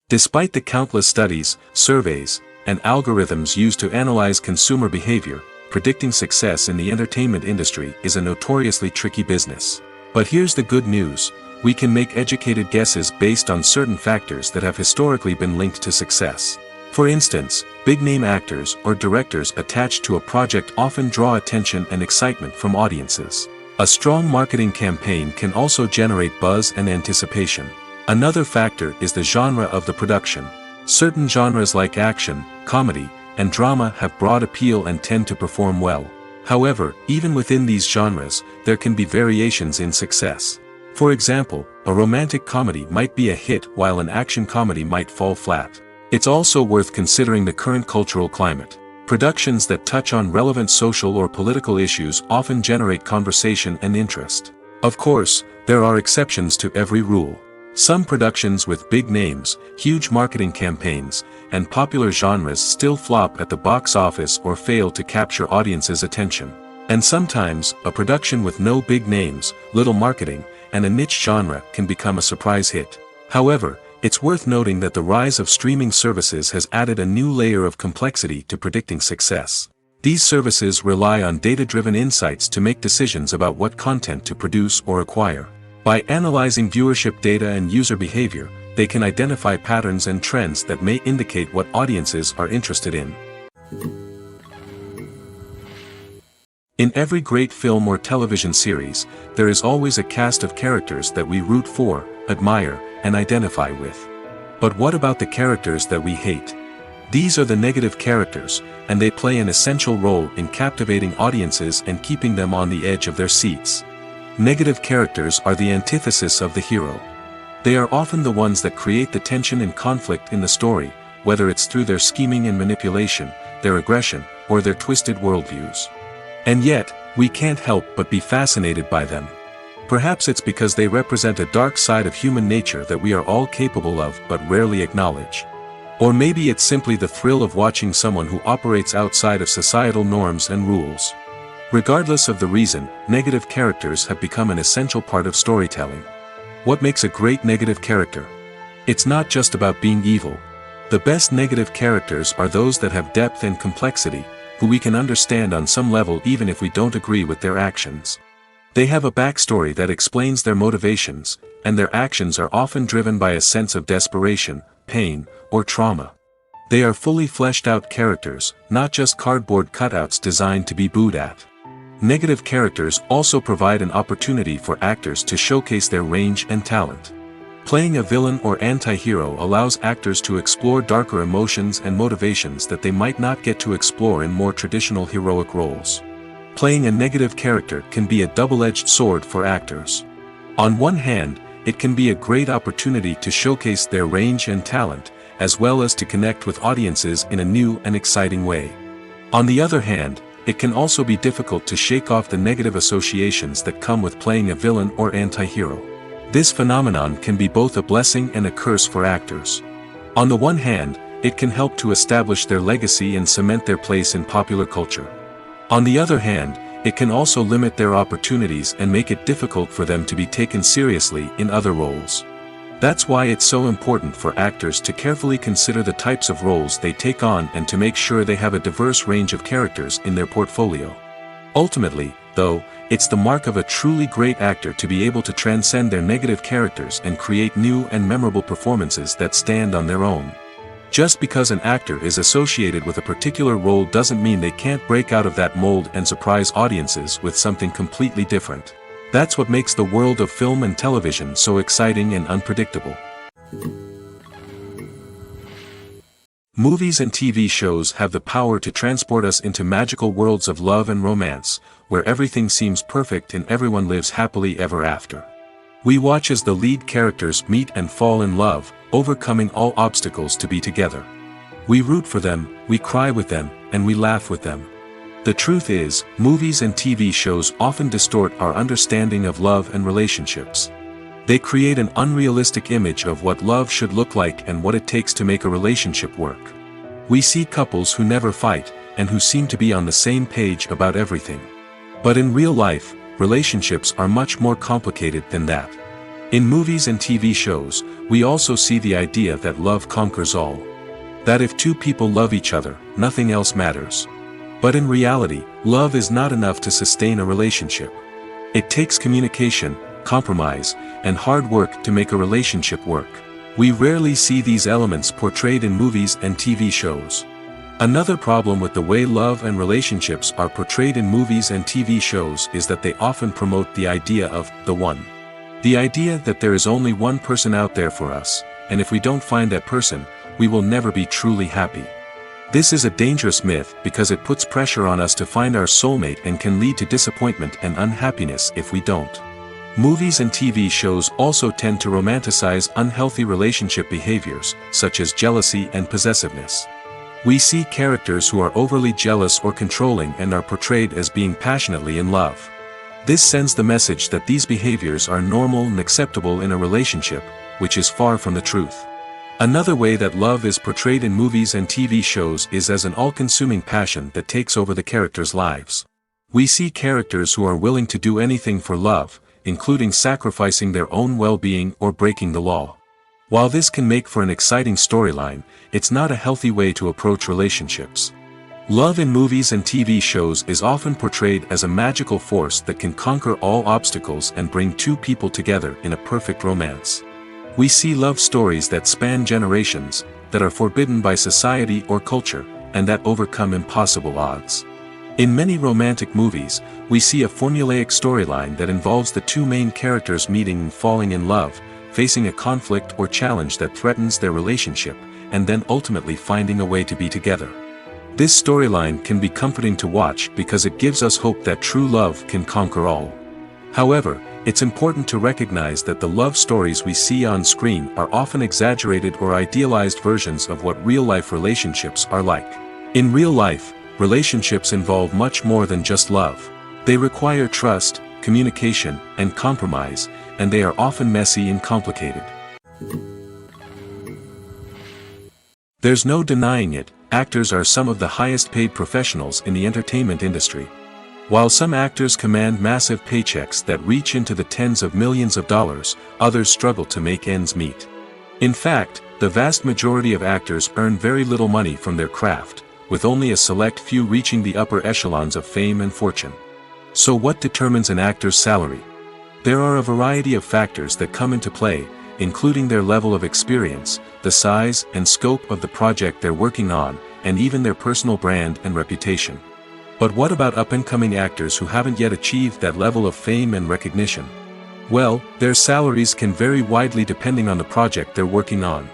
Despite the countless studies, surveys, and algorithms used to analyze consumer behavior, predicting success in the entertainment industry is a notoriously tricky business. But here's the good news: we can make educated guesses based on certain factors that have historically been linked to success. For instance, big-name actors or directors attached to a project often draw attention and excitement from audiences. A strong marketing campaign can also generate buzz and anticipation. Another factor is the genre of the production. Certain genres like action, comedy, and drama have broad appeal and tend to perform well. However, even within these genres, there can be variations in success. For example, a romantic comedy might be a hit while an action comedy might fall flat. It's also worth considering the current cultural climate. Productions that touch on relevant social or political issues often generate conversation and interest. Of course, there are exceptions to every rule. Some productions with big names, huge marketing campaigns, and popular genres still flop at the box office or fail to capture audiences' attention. And sometimes, a production with no big names, little marketing, and a niche genre can become a surprise hit. However, it's worth noting that the rise of streaming services has added a new layer of complexity to predicting success. These services rely on data-driven insights to make decisions about what content to produce or acquire. By analyzing viewership data and user behavior, they can identify patterns and trends that may indicate what audiences are interested in. In every great film or television series, there is always a cast of characters that we root for, admire, and identify with. But what about the characters that we hate? These are the negative characters, and they play an essential role in captivating audiences and keeping them on the edge of their seats. Negative characters are the antithesis of the hero. They are often the ones that create the tension and conflict in the story, whether it's through their scheming and manipulation, their aggression, or their twisted worldviews. And yet, we can't help but be fascinated by them. Perhaps it's because they represent a dark side of human nature that we are all capable of but rarely acknowledge. Or maybe it's simply the thrill of watching someone who operates outside of societal norms and rules. Regardless of the reason, negative characters have become an essential part of storytelling. What makes a great negative character? It's not just about being evil. The best negative characters are those that have depth and complexity, who we can understand on some level even if we don't agree with their actions. They have a backstory that explains their motivations, and their actions are often driven by a sense of desperation, pain, or trauma. They are fully fleshed out characters, not just cardboard cutouts designed to be booed at. Negative characters also provide an opportunity for actors to showcase their range and talent. Playing a villain or anti-hero allows actors to explore darker emotions and motivations that they might not get to explore in more traditional heroic roles. Playing a negative character can be a double-edged sword for actors. On one hand, it can be a great opportunity to showcase their range and talent, as well as to connect with audiences in a new and exciting way. On the other hand, it can also be difficult to shake off the negative associations that come with playing a villain or anti-hero. This phenomenon can be both a blessing and a curse for actors. On the one hand, it can help to establish their legacy and cement their place in popular culture. On the other hand, it can also limit their opportunities and make it difficult for them to be taken seriously in other roles. That's why it's so important for actors to carefully consider the types of roles they take on and to make sure they have a diverse range of characters in their portfolio. Ultimately, though, it's the mark of a truly great actor to be able to transcend their negative characters and create new and memorable performances that stand on their own. Just because an actor is associated with a particular role doesn't mean they can't break out of that mold and surprise audiences with something completely different. That's what makes the world of film and television so exciting and unpredictable. Movies and TV shows have the power to transport us into magical worlds of love and romance, where everything seems perfect and everyone lives happily ever after. We watch as the lead characters meet and fall in love, overcoming all obstacles to be together. We root for them, we cry with them, and we laugh with them. The truth is, movies and TV shows often distort our understanding of love and relationships. They create an unrealistic image of what love should look like and what it takes to make a relationship work. We see couples who never fight, and who seem to be on the same page about everything. But in real life, relationships are much more complicated than that. In movies and TV shows, we also see the idea that love conquers all. That if two people love each other, nothing else matters. But in reality, love is not enough to sustain a relationship. It takes communication, compromise, and hard work to make a relationship work. We rarely see these elements portrayed in movies and TV shows. Another problem with the way love and relationships are portrayed in movies and TV shows is that they often promote the idea of the one. The idea that there is only one person out there for us, and if we don't find that person, we will never be truly happy. This is a dangerous myth because it puts pressure on us to find our soulmate and can lead to disappointment and unhappiness if we don't. Movies and TV shows also tend to romanticize unhealthy relationship behaviors, such as jealousy and possessiveness. We see characters who are overly jealous or controlling and are portrayed as being passionately in love. This sends the message that these behaviors are normal and acceptable in a relationship, which is far from the truth. Another way that love is portrayed in movies and TV shows is as an all-consuming passion that takes over the characters' lives. We see characters who are willing to do anything for love, including sacrificing their own well-being or breaking the law. While this can make for an exciting storyline, it's not a healthy way to approach relationships. Love in movies and TV shows is often portrayed as a magical force that can conquer all obstacles and bring two people together in a perfect romance. We see love stories that span generations, that are forbidden by society or culture, and that overcome impossible odds. In many romantic movies, we see a formulaic storyline that involves the two main characters meeting and falling in love, facing a conflict or challenge that threatens their relationship, and then ultimately finding a way to be together. This storyline can be comforting to watch because it gives us hope that true love can conquer all. However, it's important to recognize that the love stories we see on screen are often exaggerated or idealized versions of what real-life relationships are like. In real life, relationships involve much more than just love. They require trust, communication, and compromise, and they are often messy and complicated. There's no denying it, actors are some of the highest-paid professionals in the entertainment industry. While some actors command massive paychecks that reach into the tens of millions of dollars, others struggle to make ends meet. In fact, the vast majority of actors earn very little money from their craft, with only a select few reaching the upper echelons of fame and fortune. So what determines an actor's salary? There are a variety of factors that come into play, including their level of experience, the size and scope of the project they're working on, and even their personal brand and reputation. But what about up-and-coming actors who haven't yet achieved that level of fame and recognition? Well, their salaries can vary widely depending on the project they're working on.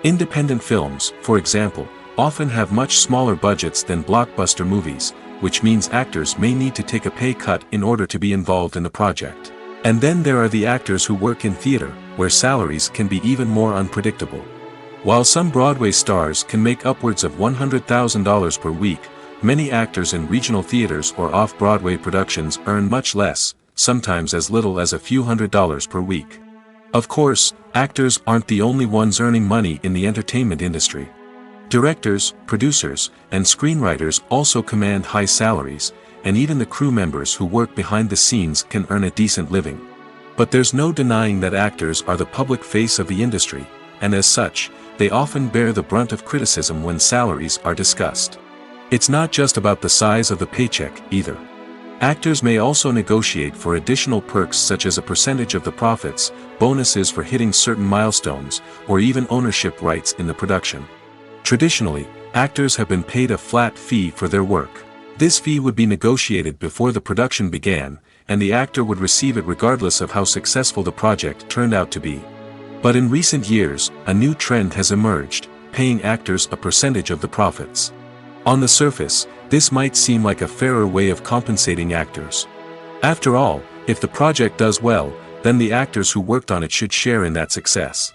Independent films, for example, often have much smaller budgets than blockbuster movies, which means actors may need to take a pay cut in order to be involved in the project. And then there are the actors who work in theater, where salaries can be even more unpredictable. While some Broadway stars can make upwards of $100,000 per week, many actors in regional theaters or off-Broadway productions earn much less, sometimes as little as a few $100s per week. Of course, actors aren't the only ones earning money in the entertainment industry. Directors, producers, and screenwriters also command high salaries, and even the crew members who work behind the scenes can earn a decent living. But there's no denying that actors are the public face of the industry, and as such, they often bear the brunt of criticism when salaries are discussed. It's not just about the size of the paycheck, either. Actors may also negotiate for additional perks such as a percentage of the profits, bonuses for hitting certain milestones, or even ownership rights in the production. Traditionally, actors have been paid a flat fee for their work. This fee would be negotiated before the production began, and the actor would receive it regardless of how successful the project turned out to be. But in recent years, a new trend has emerged, paying actors a percentage of the profits. On the surface, this might seem like a fairer way of compensating actors. After all, if the project does well, then the actors who worked on it should share in that success.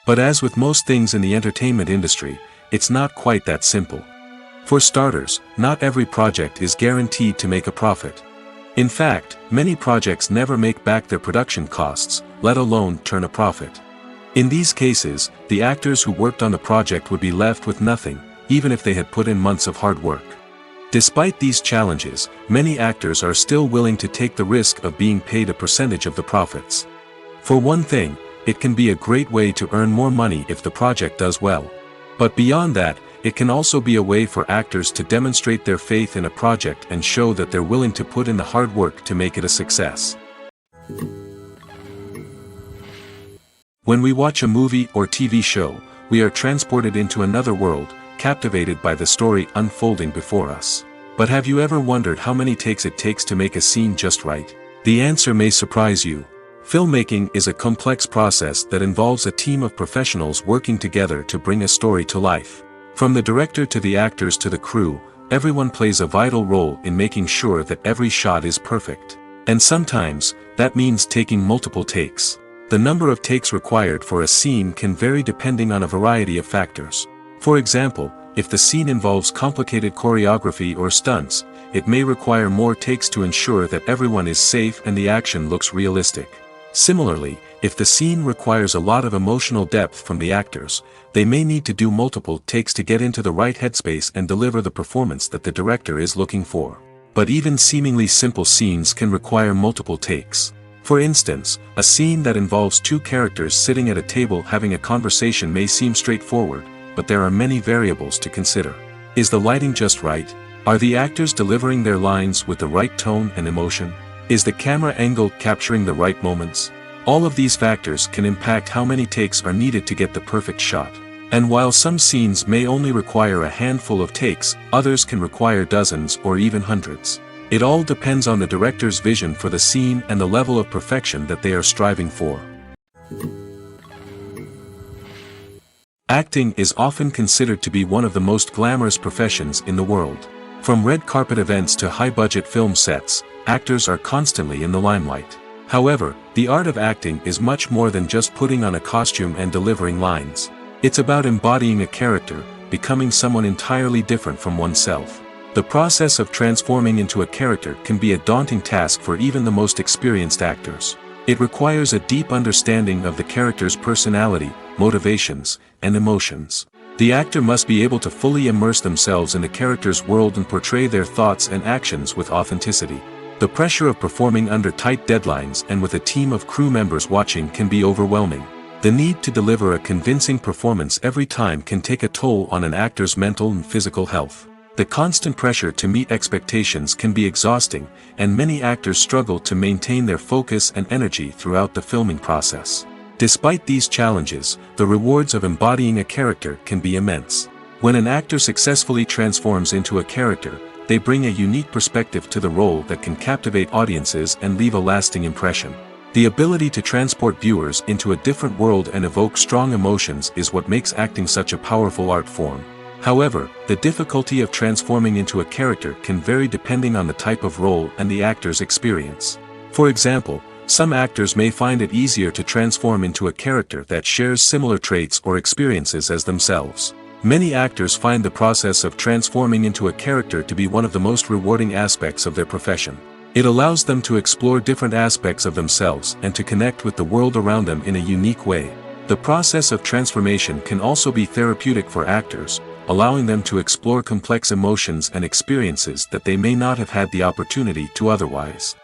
But as with most things in the entertainment industry, it's not quite that simple. For starters, not every project is guaranteed to make a profit. In fact, many projects never make back their production costs, let alone turn a profit. In these cases, the actors who worked on the project would be left with nothing, even if they had put in months of hard work. Despite these challenges, many actors are still willing to take the risk of being paid a percentage of the profits. For one thing, it can be a great way to earn more money if the project does well. But beyond that, it can also be a way for actors to demonstrate their faith in a project and show that they're willing to put in the hard work to make it a success. When we watch a movie or TV show, we are transported into another world, captivated by the story unfolding before us. But have you ever wondered how many takes it takes to make a scene just right? The answer may surprise you. Filmmaking is a complex process that involves a team of professionals working together to bring a story to life. From the director to the actors to the crew, everyone plays a vital role in making sure that every shot is perfect. And sometimes, that means taking multiple takes. The number of takes required for a scene can vary depending on a variety of factors. For example, if the scene involves complicated choreography or stunts, it may require more takes to ensure that everyone is safe and the action looks realistic. Similarly, if the scene requires a lot of emotional depth from the actors, they may need to do multiple takes to get into the right headspace and deliver the performance that the director is looking for. But even seemingly simple scenes can require multiple takes. For instance, a scene that involves two characters sitting at a table having a conversation may seem straightforward, but there are many variables to consider. Is the lighting just right? Are the actors delivering their lines with the right tone and emotion? Is the camera angle capturing the right moments? All of these factors can impact how many takes are needed to get the perfect shot. And while some scenes may only require a handful of takes, others can require dozens or even hundreds. It all depends on the director's vision for the scene and the level of perfection that they are striving for. Acting is often considered to be one of the most glamorous professions in the world. From red carpet events to high-budget film sets, actors are constantly in the limelight. However, the art of acting is much more than just putting on a costume and delivering lines. It's about embodying a character, becoming someone entirely different from oneself. The process of transforming into a character can be a daunting task for even the most experienced actors. It requires a deep understanding of the character's personality, motivations, and emotions. The actor must be able to fully immerse themselves in the character's world and portray their thoughts and actions with authenticity. The pressure of performing under tight deadlines and with a team of crew members watching can be overwhelming. The need to deliver a convincing performance every time can take a toll on an actor's mental and physical health. The constant pressure to meet expectations can be exhausting, and many actors struggle to maintain their focus and energy throughout the filming process. Despite these challenges, the rewards of embodying a character can be immense. When an actor successfully transforms into a character, they bring a unique perspective to the role that can captivate audiences and leave a lasting impression. The ability to transport viewers into a different world and evoke strong emotions is what makes acting such a powerful art form. However, the difficulty of transforming into a character can vary depending on the type of role and the actor's experience. For example, some actors may find it easier to transform into a character that shares similar traits or experiences as themselves. Many actors find the process of transforming into a character to be one of the most rewarding aspects of their profession. It allows them to explore different aspects of themselves and to connect with the world around them in a unique way. The process of transformation can also be therapeutic for actors, allowing them to explore complex emotions and experiences that they may not have had the opportunity to otherwise.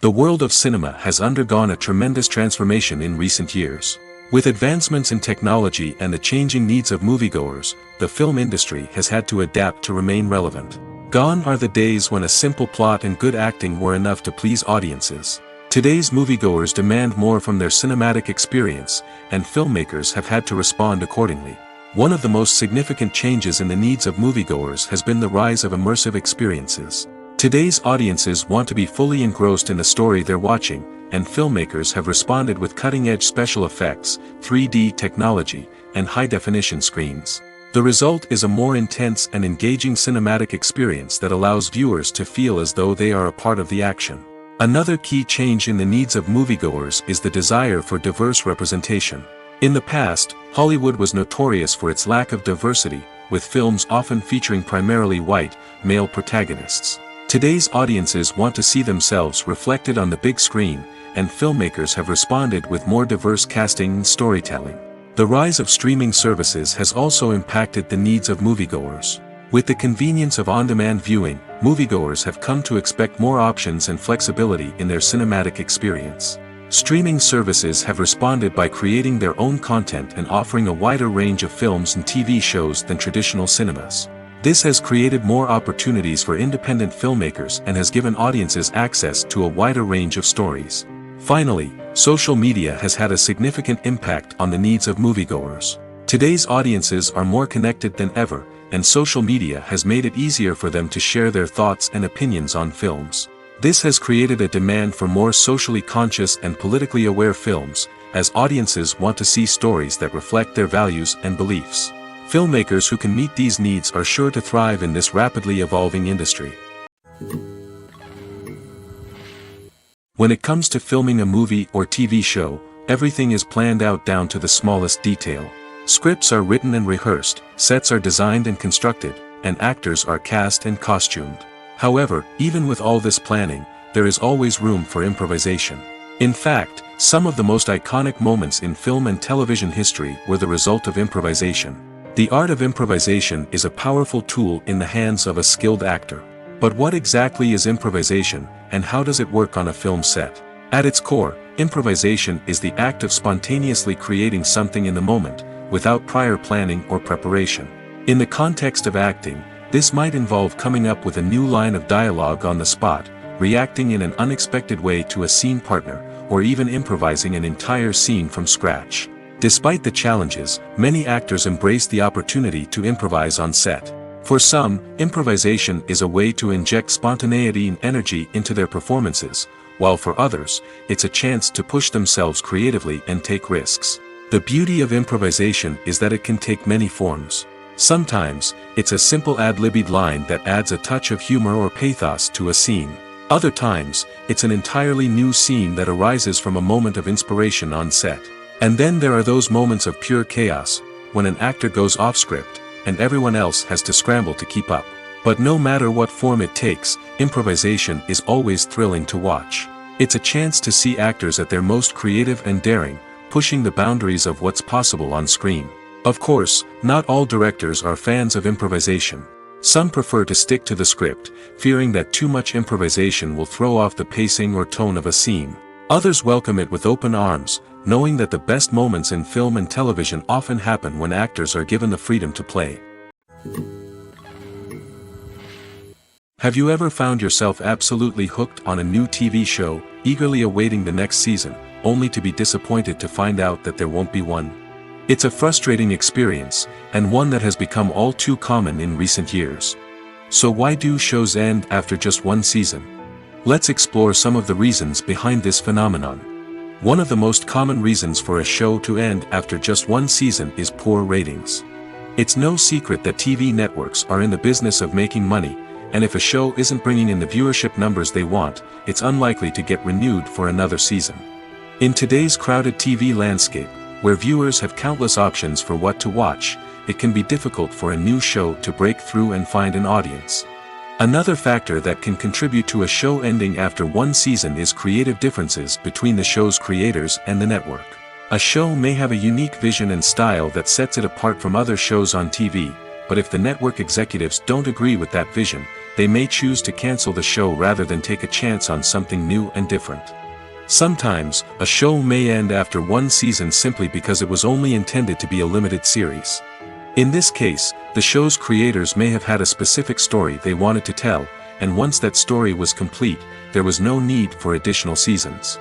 The world of cinema has undergone a tremendous transformation in recent years. With advancements in technology and the changing needs of moviegoers, the film industry has had to adapt to remain relevant. Gone are the days when a simple plot and good acting were enough to please audiences. Today's moviegoers demand more from their cinematic experience, and filmmakers have had to respond accordingly. One of the most significant changes in the needs of moviegoers has been the rise of immersive experiences. Today's audiences want to be fully engrossed in the story they're watching, and filmmakers have responded with cutting-edge special effects, 3D technology, and high-definition screens. The result is a more intense and engaging cinematic experience that allows viewers to feel as though they are a part of the action. Another key change in the needs of moviegoers is the desire for diverse representation. In the past, Hollywood was notorious for its lack of diversity, with films often featuring primarily white, male protagonists. Today's audiences want to see themselves reflected on the big screen, and filmmakers have responded with more diverse casting and storytelling. The rise of streaming services has also impacted the needs of moviegoers. With the convenience of on-demand viewing, moviegoers have come to expect more options and flexibility in their cinematic experience. Streaming services have responded by creating their own content and offering a wider range of films and TV shows than traditional cinemas. This has created more opportunities for independent filmmakers and has given audiences access to a wider range of stories. Finally, social media has had a significant impact on the needs of moviegoers. Today's audiences are more connected than ever, and social media has made it easier for them to share their thoughts and opinions on films. This has created a demand for more socially conscious and politically aware films, as audiences want to see stories that reflect their values and beliefs. Filmmakers who can meet these needs are sure to thrive in this rapidly evolving industry. When it comes to filming a movie or TV show, everything is planned out down to the smallest detail. Scripts are written and rehearsed, sets are designed and constructed, and actors are cast and costumed. However, even with all this planning, there is always room for improvisation. In fact, some of the most iconic moments in film and television history were the result of improvisation. The art of improvisation is a powerful tool in the hands of a skilled actor. But what exactly is improvisation, and how does it work on a film set? At its core, improvisation is the act of spontaneously creating something in the moment, without prior planning or preparation. In the context of acting, this might involve coming up with a new line of dialogue on the spot, reacting in an unexpected way to a scene partner, or even improvising an entire scene from scratch. Despite the challenges, many actors embrace the opportunity to improvise on set. For some, improvisation is a way to inject spontaneity and energy into their performances, while for others, it's a chance to push themselves creatively and take risks. The beauty of improvisation is that it can take many forms. Sometimes, it's a simple ad-libbed line that adds a touch of humor or pathos to a scene. Other times, it's an entirely new scene that arises from a moment of inspiration on set. And then there are those moments of pure chaos, when an actor goes off script, and everyone else has to scramble to keep up. But no matter what form it takes, improvisation is always thrilling to watch. It's a chance to see actors at their most creative and daring, pushing the boundaries of what's possible on screen. Of course, not all directors are fans of improvisation. Some prefer to stick to the script, fearing that too much improvisation will throw off the pacing or tone of a scene. Others welcome it with open arms, knowing that the best moments in film and television often happen when actors are given the freedom to play. Have you ever found yourself absolutely hooked on a new TV show, eagerly awaiting the next season, only to be disappointed to find out that there won't be one? It's a frustrating experience, and one that has become all too common in recent years. So why do shows end after just one season? Let's explore some of the reasons behind this phenomenon. One of the most common reasons for a show to end after just one season is poor ratings. It's no secret that TV networks are in the business of making money, and if a show isn't bringing in the viewership numbers they want, it's unlikely to get renewed for another season. In today's crowded TV landscape, where viewers have countless options for what to watch, it can be difficult for a new show to break through and find an audience. Another factor that can contribute to a show ending after one season is creative differences between the show's creators and the network. A show may have a unique vision and style that sets it apart from other shows on TV, but if the network executives don't agree with that vision, they may choose to cancel the show rather than take a chance on something new and different. Sometimes, a show may end after one season simply because it was only intended to be a limited series. In this case, the show's creators may have had a specific story they wanted to tell, and once that story was complete, there was no need for additional seasons.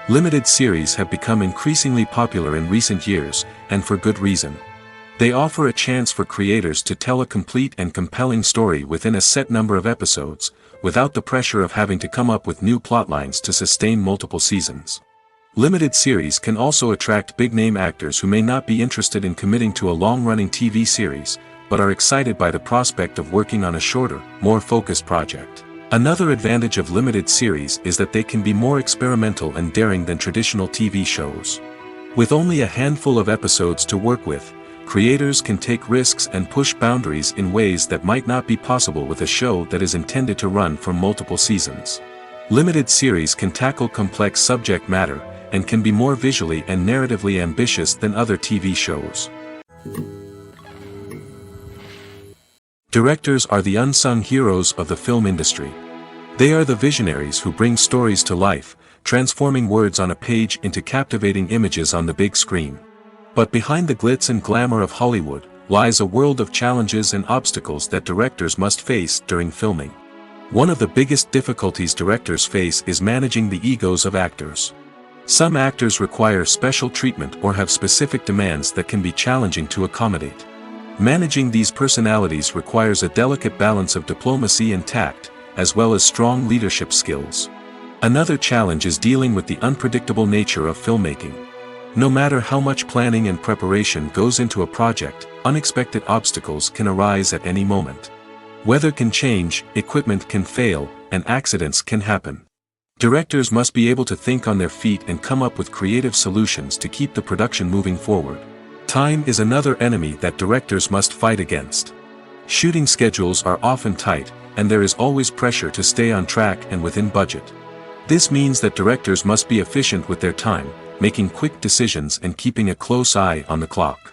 Limited series have become increasingly popular in recent years, and for good reason. They offer a chance for creators to tell a complete and compelling story within a set number of episodes, without the pressure of having to come up with new plotlines to sustain multiple seasons. Limited series can also attract big-name actors who may not be interested in committing to a long-running TV series, but are excited by the prospect of working on a shorter, more focused project. Another advantage of limited series is that they can be more experimental and daring than traditional TV shows. With only a handful of episodes to work with, creators can take risks and push boundaries in ways that might not be possible with a show that is intended to run for multiple seasons. Limited series can tackle complex subject matter, and can be more visually and narratively ambitious than other TV shows. Directors are the unsung heroes of the film industry. They are the visionaries who bring stories to life, transforming words on a page into captivating images on the big screen. But behind the glitz and glamour of Hollywood, lies a world of challenges and obstacles that directors must face during filming. One of the biggest difficulties directors face is managing the egos of actors. Some actors require special treatment or have specific demands that can be challenging to accommodate. Managing these personalities requires a delicate balance of diplomacy and tact, as well as strong leadership skills. Another challenge is dealing with the unpredictable nature of filmmaking. No matter how much planning and preparation goes into a project, unexpected obstacles can arise at any moment. Weather can change, equipment can fail, and accidents can happen. Directors must be able to think on their feet and come up with creative solutions to keep the production moving forward. Time is another enemy that directors must fight against. Shooting schedules are often tight, and there is always pressure to stay on track and within budget. This means that directors must be efficient with their time, making quick decisions and keeping a close eye on the clock.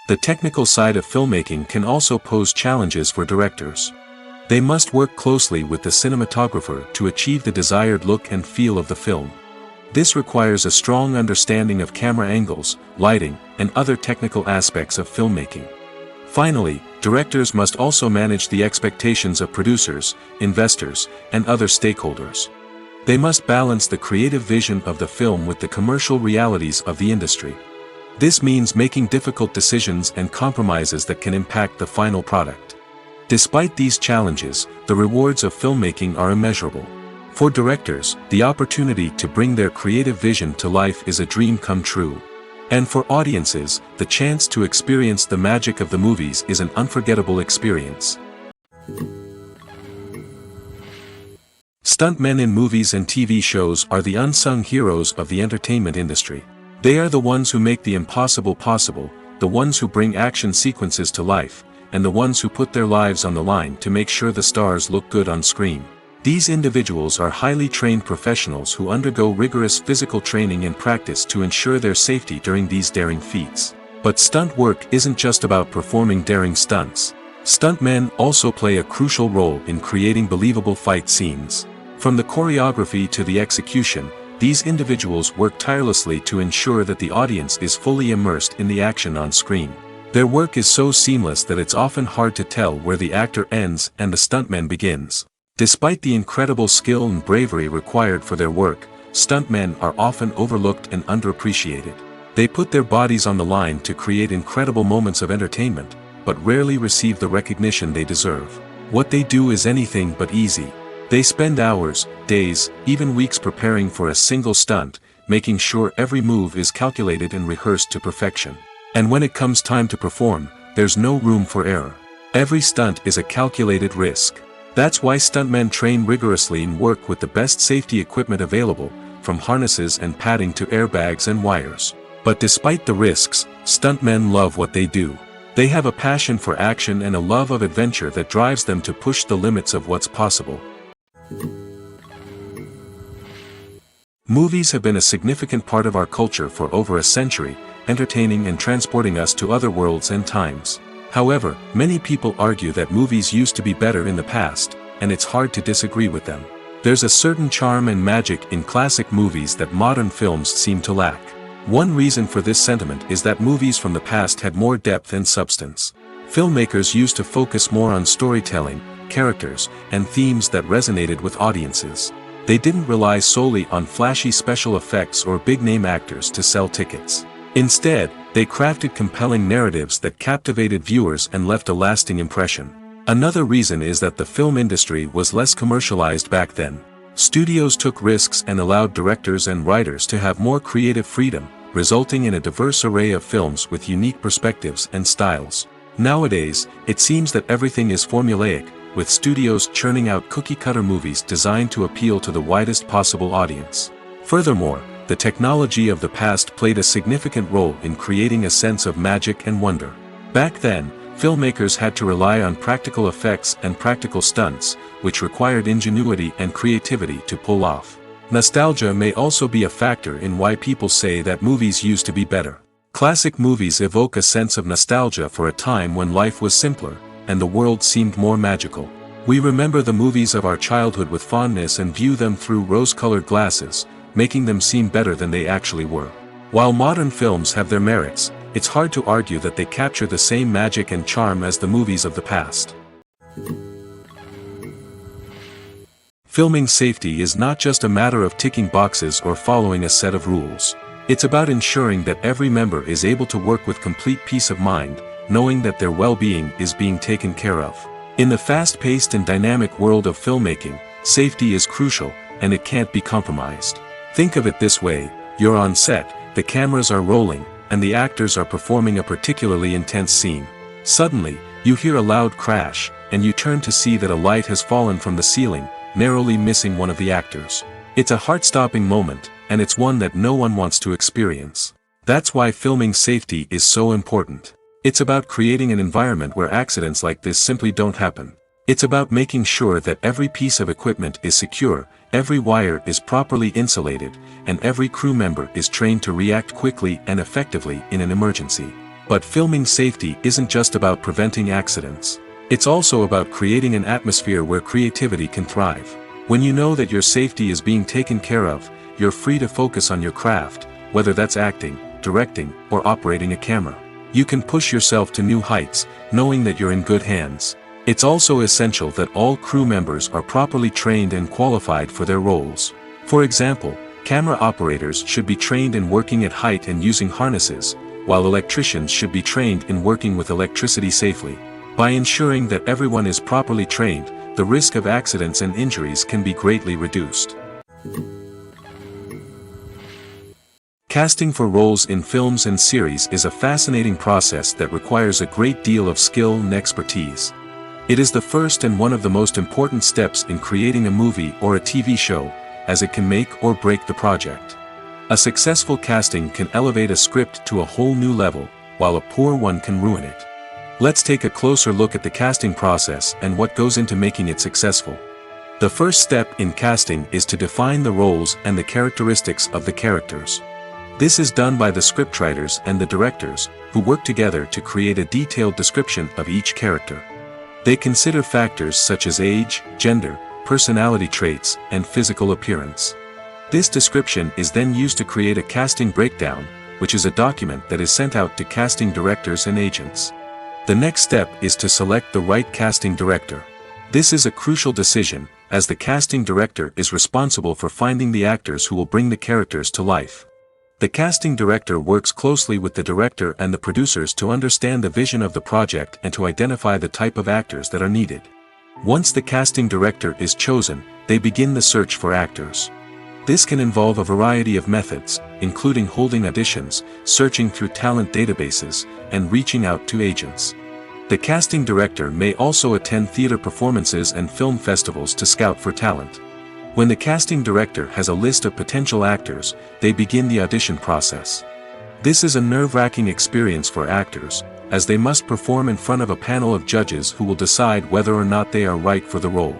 The technical side of filmmaking can also pose challenges for directors. They must work closely with the cinematographer to achieve the desired look and feel of the film. This requires a strong understanding of camera angles, lighting, and other technical aspects of filmmaking. Finally, directors must also manage the expectations of producers, investors, and other stakeholders. They must balance the creative vision of the film with the commercial realities of the industry. This means making difficult decisions and compromises that can impact the final product. Despite these challenges, the rewards of filmmaking are immeasurable. For directors, the opportunity to bring their creative vision to life is a dream come true. And for audiences, the chance to experience the magic of the movies is an unforgettable experience. Stuntmen in movies and TV shows are the unsung heroes of the entertainment industry. They are the ones who make the impossible possible, the ones who bring action sequences to life, and the ones who put their lives on the line to make sure the stars look good on screen. These individuals are highly trained professionals who undergo rigorous physical training and practice to ensure their safety during these daring feats. But stunt work isn't just about performing daring stunts. Stuntmen also play a crucial role in creating believable fight scenes. From the choreography to the execution, these individuals work tirelessly to ensure that the audience is fully immersed in the action on screen. Their work is so seamless that it's often hard to tell where the actor ends and the stuntman begins. Despite the incredible skill and bravery required for their work, stuntmen are often overlooked and underappreciated. They put their bodies on the line to create incredible moments of entertainment, but rarely receive the recognition they deserve. What they do is anything but easy. They spend hours, days, even weeks preparing for a single stunt, making sure every move is calculated and rehearsed to perfection. And when it comes time to perform, there's no room for error. Every stunt is a calculated risk. That's why stuntmen train rigorously and work with the best safety equipment available, from harnesses and padding to airbags and wires. But despite the risks, stuntmen love what they do. They have a passion for action and a love of adventure that drives them to push the limits of what's possible. Movies have been a significant part of our culture for over a century, entertaining and transporting us to other worlds and times. However, many people argue that movies used to be better in the past, and it's hard to disagree with them. There's a certain charm and magic in classic movies that modern films seem to lack. One reason for this sentiment is that movies from the past had more depth and substance. Filmmakers used to focus more on storytelling, characters, and themes that resonated with audiences. They didn't rely solely on flashy special effects or big-name actors to sell tickets. Instead, they crafted compelling narratives that captivated viewers and left a lasting impression. Another reason is that the film industry was less commercialized back then. Studios took risks and allowed directors and writers to have more creative freedom, resulting in a diverse array of films with unique perspectives and styles. Nowadays, it seems that everything is formulaic, with studios churning out cookie-cutter movies designed to appeal to the widest possible audience. Furthermore, the technology of the past played a significant role in creating a sense of magic and wonder. Back then, filmmakers had to rely on practical effects and practical stunts, which required ingenuity and creativity to pull off. Nostalgia may also be a factor in why people say that movies used to be better. Classic movies evoke a sense of nostalgia for a time when life was simpler, and the world seemed more magical. We remember the movies of our childhood with fondness and view them through rose-colored glasses, making them seem better than they actually were. While modern films have their merits, it's hard to argue that they capture the same magic and charm as the movies of the past. Filming safety is not just a matter of ticking boxes or following a set of rules. It's about ensuring that every member is able to work with complete peace of mind, knowing that their well-being is being taken care of. In the fast-paced and dynamic world of filmmaking, safety is crucial, and it can't be compromised. Think of it this way: you're on set, the cameras are rolling, and the actors are performing a particularly intense scene. Suddenly, you hear a loud crash, and you turn to see that a light has fallen from the ceiling, narrowly missing one of the actors. It's a heart-stopping moment, and it's one that no one wants to experience. That's why filming safety is so important. It's about creating an environment where accidents like this simply don't happen. It's about making sure that every piece of equipment is secure, every wire is properly insulated, and every crew member is trained to react quickly and effectively in an emergency. But filming safety isn't just about preventing accidents. It's also about creating an atmosphere where creativity can thrive. When you know that your safety is being taken care of, you're free to focus on your craft, whether that's acting, directing, or operating a camera. You can push yourself to new heights, knowing that you're in good hands. It's also essential that all crew members are properly trained and qualified for their roles. For example, camera operators should be trained in working at height and using harnesses, while electricians should be trained in working with electricity safely. By ensuring that everyone is properly trained, the risk of accidents and injuries can be greatly reduced. Casting for roles in films and series is a fascinating process that requires a great deal of skill and expertise. It is the first and one of the most important steps in creating a movie or a TV show, as it can make or break the project. A successful casting can elevate a script to a whole new level, while a poor one can ruin it. Let's take a closer look at the casting process and what goes into making it successful. The first step in casting is to define the roles and the characteristics of the characters. This is done by the scriptwriters and the directors, who work together to create a detailed description of each character. They consider factors such as age, gender, personality traits, and physical appearance. This description is then used to create a casting breakdown, which is a document that is sent out to casting directors and agents. The next step is to select the right casting director. This is a crucial decision, as the casting director is responsible for finding the actors who will bring the characters to life. The casting director works closely with the director and the producers to understand the vision of the project and to identify the type of actors that are needed. Once the casting director is chosen, they begin the search for actors. This can involve a variety of methods, including holding auditions, searching through talent databases, and reaching out to agents. The casting director may also attend theater performances and film festivals to scout for talent. When the casting director has a list of potential actors, they begin the audition process. This is a nerve-wracking experience for actors, as they must perform in front of a panel of judges who will decide whether or not they are right for the role.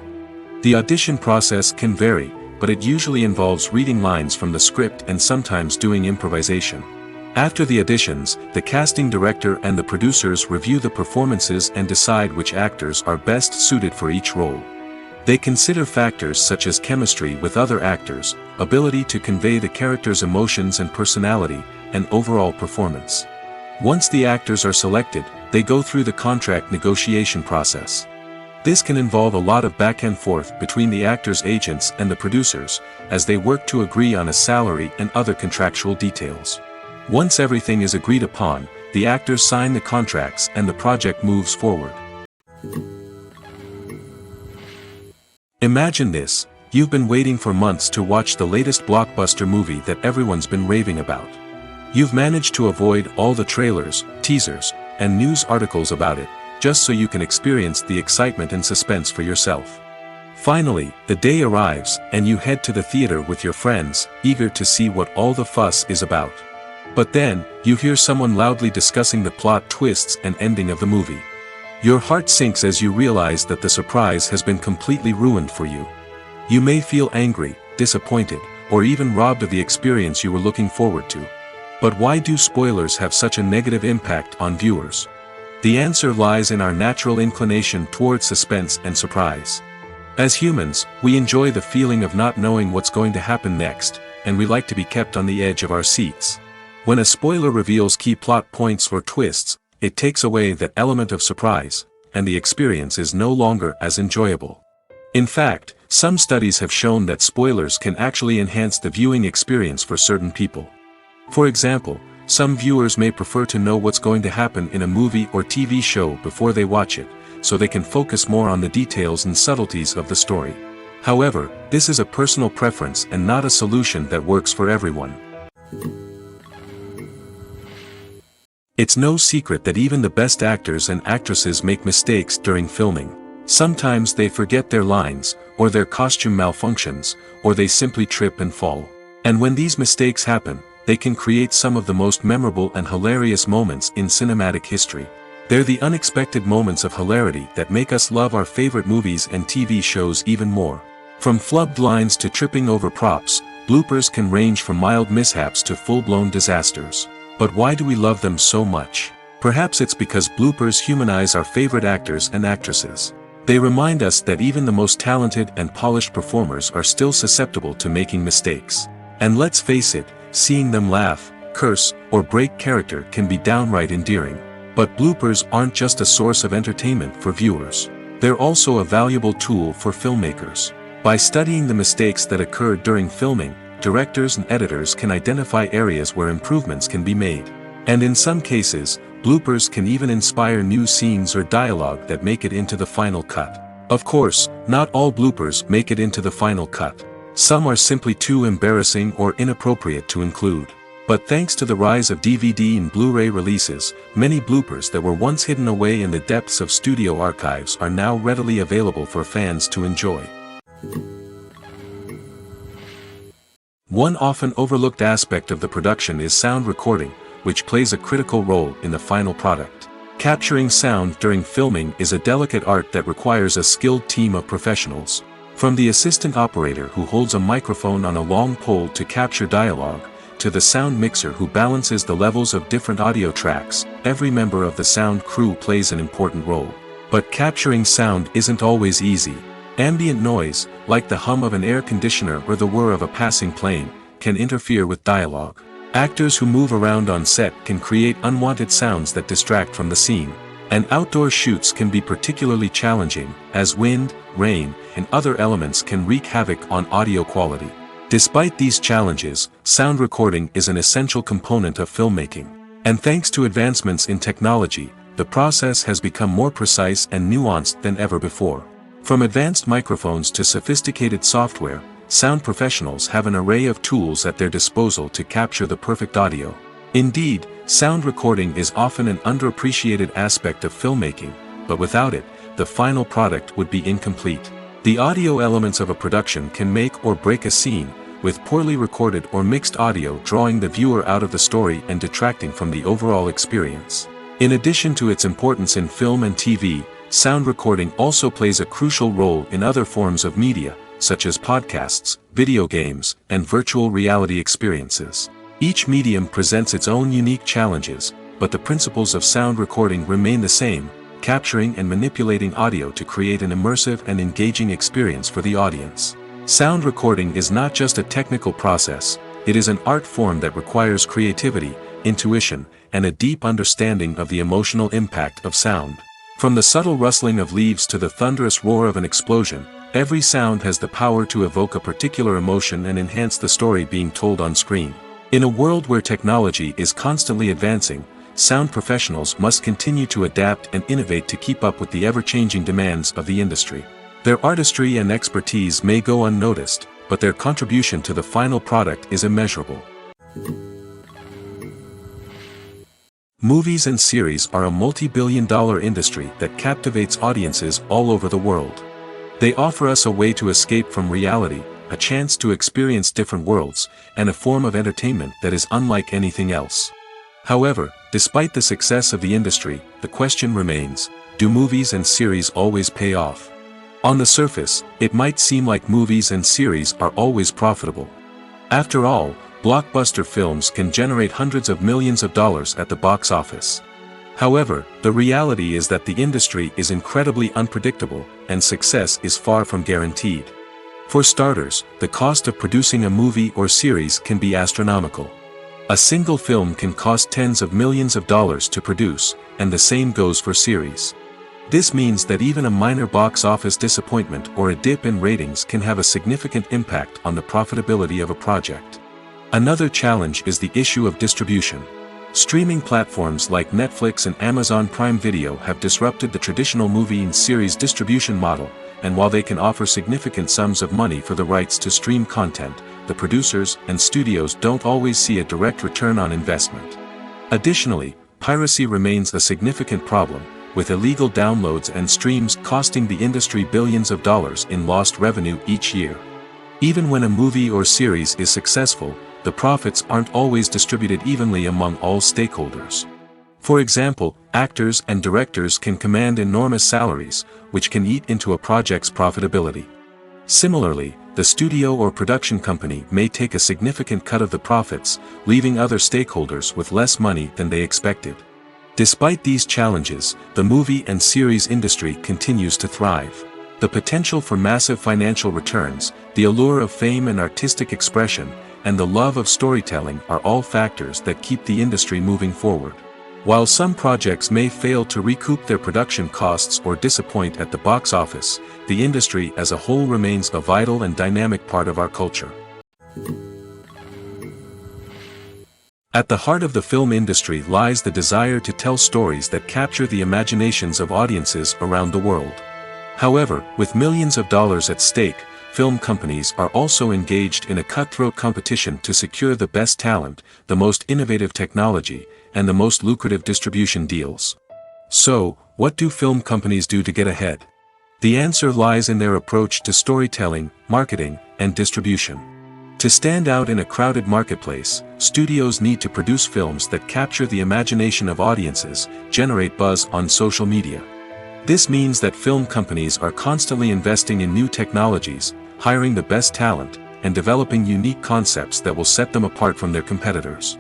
The audition process can vary, but it usually involves reading lines from the script and sometimes doing improvisation. After the auditions, the casting director and the producers review the performances and decide which actors are best suited for each role. They consider factors such as chemistry with other actors, ability to convey the character's emotions and personality, and overall performance. Once the actors are selected, they go through the contract negotiation process. This can involve a lot of back and forth between the actors' agents and the producers, as they work to agree on a salary and other contractual details. Once everything is agreed upon, the actors sign the contracts and the project moves forward. Imagine this: you've been waiting for months to watch the latest blockbuster movie that everyone's been raving about. You've managed to avoid all the trailers, teasers, and news articles about it, just so you can experience the excitement and suspense for yourself. Finally, the day arrives, and you head to the theater with your friends, eager to see what all the fuss is about. But then, you hear someone loudly discussing the plot twists and ending of the movie. Your heart sinks as you realize that the surprise has been completely ruined for you. You may feel angry, disappointed, or even robbed of the experience you were looking forward to. But why do spoilers have such a negative impact on viewers? The answer lies in our natural inclination toward suspense and surprise. As humans, we enjoy the feeling of not knowing what's going to happen next, and we like to be kept on the edge of our seats. When a spoiler reveals key plot points or twists, it takes away that element of surprise, and the experience is no longer as enjoyable. In fact, some studies have shown that spoilers can actually enhance the viewing experience for certain people. For example, some viewers may prefer to know what's going to happen in a movie or TV show before they watch it, so they can focus more on the details and subtleties of the story. However, this is a personal preference and not a solution that works for everyone. It's no secret that even the best actors and actresses make mistakes during filming. Sometimes they forget their lines, or their costume malfunctions, or they simply trip and fall. And when these mistakes happen, they can create some of the most memorable and hilarious moments in cinematic history. They're the unexpected moments of hilarity that make us love our favorite movies and TV shows even more. From flubbed lines to tripping over props, bloopers can range from mild mishaps to full-blown disasters. But why do we love them so much? Perhaps it's because bloopers humanize our favorite actors and actresses. They remind us that even the most talented and polished performers are still susceptible to making mistakes. And let's face it, seeing them laugh, curse, or break character can be downright endearing. But bloopers aren't just a source of entertainment for viewers. They're also a valuable tool for filmmakers. By studying the mistakes that occurred during filming, directors and editors can identify areas where improvements can be made. And in some cases, bloopers can even inspire new scenes or dialogue that make it into the final cut. Of course, not all bloopers make it into the final cut. Some are simply too embarrassing or inappropriate to include. But thanks to the rise of DVD and Blu-ray releases, many bloopers that were once hidden away in the depths of studio archives are now readily available for fans to enjoy. One often overlooked aspect of the production is sound recording, which plays a critical role in the final product. Capturing sound during filming is a delicate art that requires a skilled team of professionals. From the assistant operator who holds a microphone on a long pole to capture dialogue, to the sound mixer who balances the levels of different audio tracks, every member of the sound crew plays an important role. But capturing sound isn't always easy. Ambient noise, like the hum of an air conditioner or the whir of a passing plane, can interfere with dialogue. Actors who move around on set can create unwanted sounds that distract from the scene. And outdoor shoots can be particularly challenging, as wind, rain, and other elements can wreak havoc on audio quality. Despite these challenges, sound recording is an essential component of filmmaking. And thanks to advancements in technology, the process has become more precise and nuanced than ever before. From advanced microphones to sophisticated software, sound professionals have an array of tools at their disposal to capture the perfect audio. Indeed, sound recording is often an underappreciated aspect of filmmaking, but without it, the final product would be incomplete. The audio elements of a production can make or break a scene, with poorly recorded or mixed audio drawing the viewer out of the story and detracting from the overall experience. In addition to its importance in film and TV, sound recording also plays a crucial role in other forms of media, such as podcasts, video games, and virtual reality experiences. Each medium presents its own unique challenges, but the principles of sound recording remain the same, capturing and manipulating audio to create an immersive and engaging experience for the audience. Sound recording is not just a technical process, it is an art form that requires creativity, intuition, and a deep understanding of the emotional impact of sound. From the subtle rustling of leaves to the thunderous roar of an explosion, every sound has the power to evoke a particular emotion and enhance the story being told on screen. In a world where technology is constantly advancing, sound professionals must continue to adapt and innovate to keep up with the ever-changing demands of the industry. Their artistry and expertise may go unnoticed, but their contribution to the final product is immeasurable. Movies and series are a multi-billion-dollar industry that captivates audiences all over the world. They offer us a way to escape from reality, a chance to experience different worlds, and a form of entertainment that is unlike anything else. However, despite the success of the industry, the question remains, do movies and series always pay off? On the surface, it might seem like movies and series are always profitable. After all, blockbuster films can generate hundreds of millions of dollars at the box office. However, the reality is that the industry is incredibly unpredictable, and success is far from guaranteed. For starters, the cost of producing a movie or series can be astronomical. A single film can cost tens of millions of dollars to produce, and the same goes for series. This means that even a minor box office disappointment or a dip in ratings can have a significant impact on the profitability of a project. Another challenge is the issue of distribution. Streaming platforms like Netflix and Amazon Prime Video have disrupted the traditional movie and series distribution model, and while they can offer significant sums of money for the rights to stream content, the producers and studios don't always see a direct return on investment. Additionally, piracy remains a significant problem, with illegal downloads and streams costing the industry billions of dollars in lost revenue each year. Even when a movie or series is successful, the profits aren't always distributed evenly among all stakeholders. For example, actors and directors can command enormous salaries, which can eat into a project's profitability. Similarly, the studio or production company may take a significant cut of the profits, leaving other stakeholders with less money than they expected. Despite these challenges, the movie and series industry continues to thrive. The potential for massive financial returns, the allure of fame and artistic expression, and the love of storytelling are all factors that keep the industry moving forward. While some projects may fail to recoup their production costs or disappoint at the box office, the industry as a whole remains a vital and dynamic part of our culture. At the heart of the film industry lies the desire to tell stories that capture the imaginations of audiences around the world. However, with millions of dollars at stake, film companies are also engaged in a cutthroat competition to secure the best talent, the most innovative technology, and the most lucrative distribution deals. So, what do film companies do to get ahead? The answer lies in their approach to storytelling, marketing, and distribution. To stand out in a crowded marketplace, studios need to produce films that capture the imagination of audiences, generate buzz on social media. This means that film companies are constantly investing in new technologies, hiring the best talent, and developing unique concepts that will set them apart from their competitors.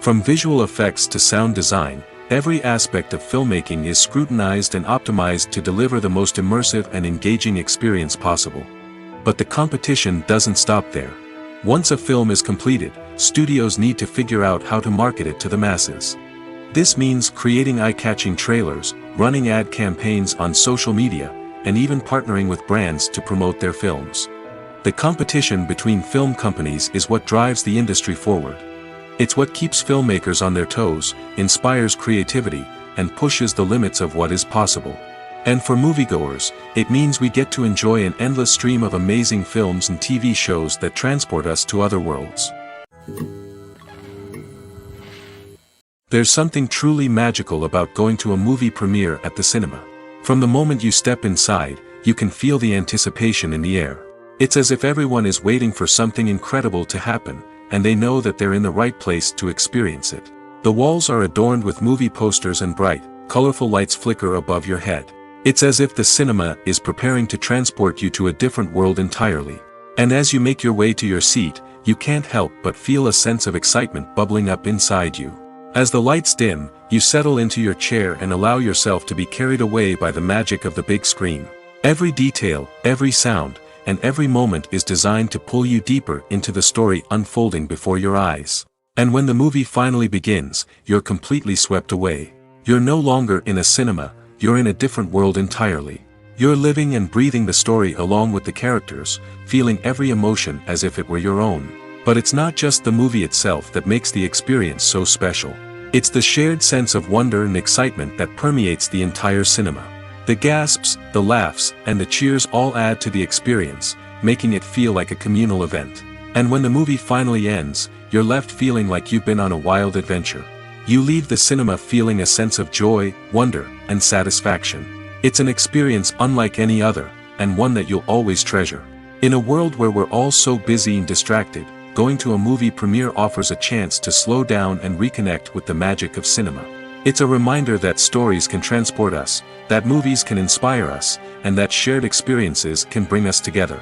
From visual effects to sound design, every aspect of filmmaking is scrutinized and optimized to deliver the most immersive and engaging experience possible. But the competition doesn't stop there. Once a film is completed, studios need to figure out how to market it to the masses. This means creating eye-catching trailers, running ad campaigns on social media, and even partnering with brands to promote their films. The competition between film companies is what drives the industry forward. It's what keeps filmmakers on their toes, inspires creativity, and pushes the limits of what is possible. And for moviegoers, it means we get to enjoy an endless stream of amazing films and TV shows that transport us to other worlds. There's something truly magical about going to a movie premiere at the cinema. From the moment you step inside, you can feel the anticipation in the air. It's as if everyone is waiting for something incredible to happen, and they know that they're in the right place to experience it. The walls are adorned with movie posters and bright, colorful lights flicker above your head. It's as if the cinema is preparing to transport you to a different world entirely. And as you make your way to your seat, you can't help but feel a sense of excitement bubbling up inside you. As the lights dim, you settle into your chair and allow yourself to be carried away by the magic of the big screen. Every detail, every sound, and every moment is designed to pull you deeper into the story unfolding before your eyes. And when the movie finally begins, you're completely swept away. You're no longer in a cinema, you're in a different world entirely. You're living and breathing the story along with the characters, feeling every emotion as if it were your own. But it's not just the movie itself that makes the experience so special. It's the shared sense of wonder and excitement that permeates the entire cinema. The gasps, the laughs, and the cheers all add to the experience, making it feel like a communal event. And when the movie finally ends, you're left feeling like you've been on a wild adventure. You leave the cinema feeling a sense of joy, wonder, and satisfaction. It's an experience unlike any other, and one that you'll always treasure. In a world where we're all so busy and distracted, going to a movie premiere offers a chance to slow down and reconnect with the magic of cinema. It's a reminder that stories can transport us, that movies can inspire us, and that shared experiences can bring us together.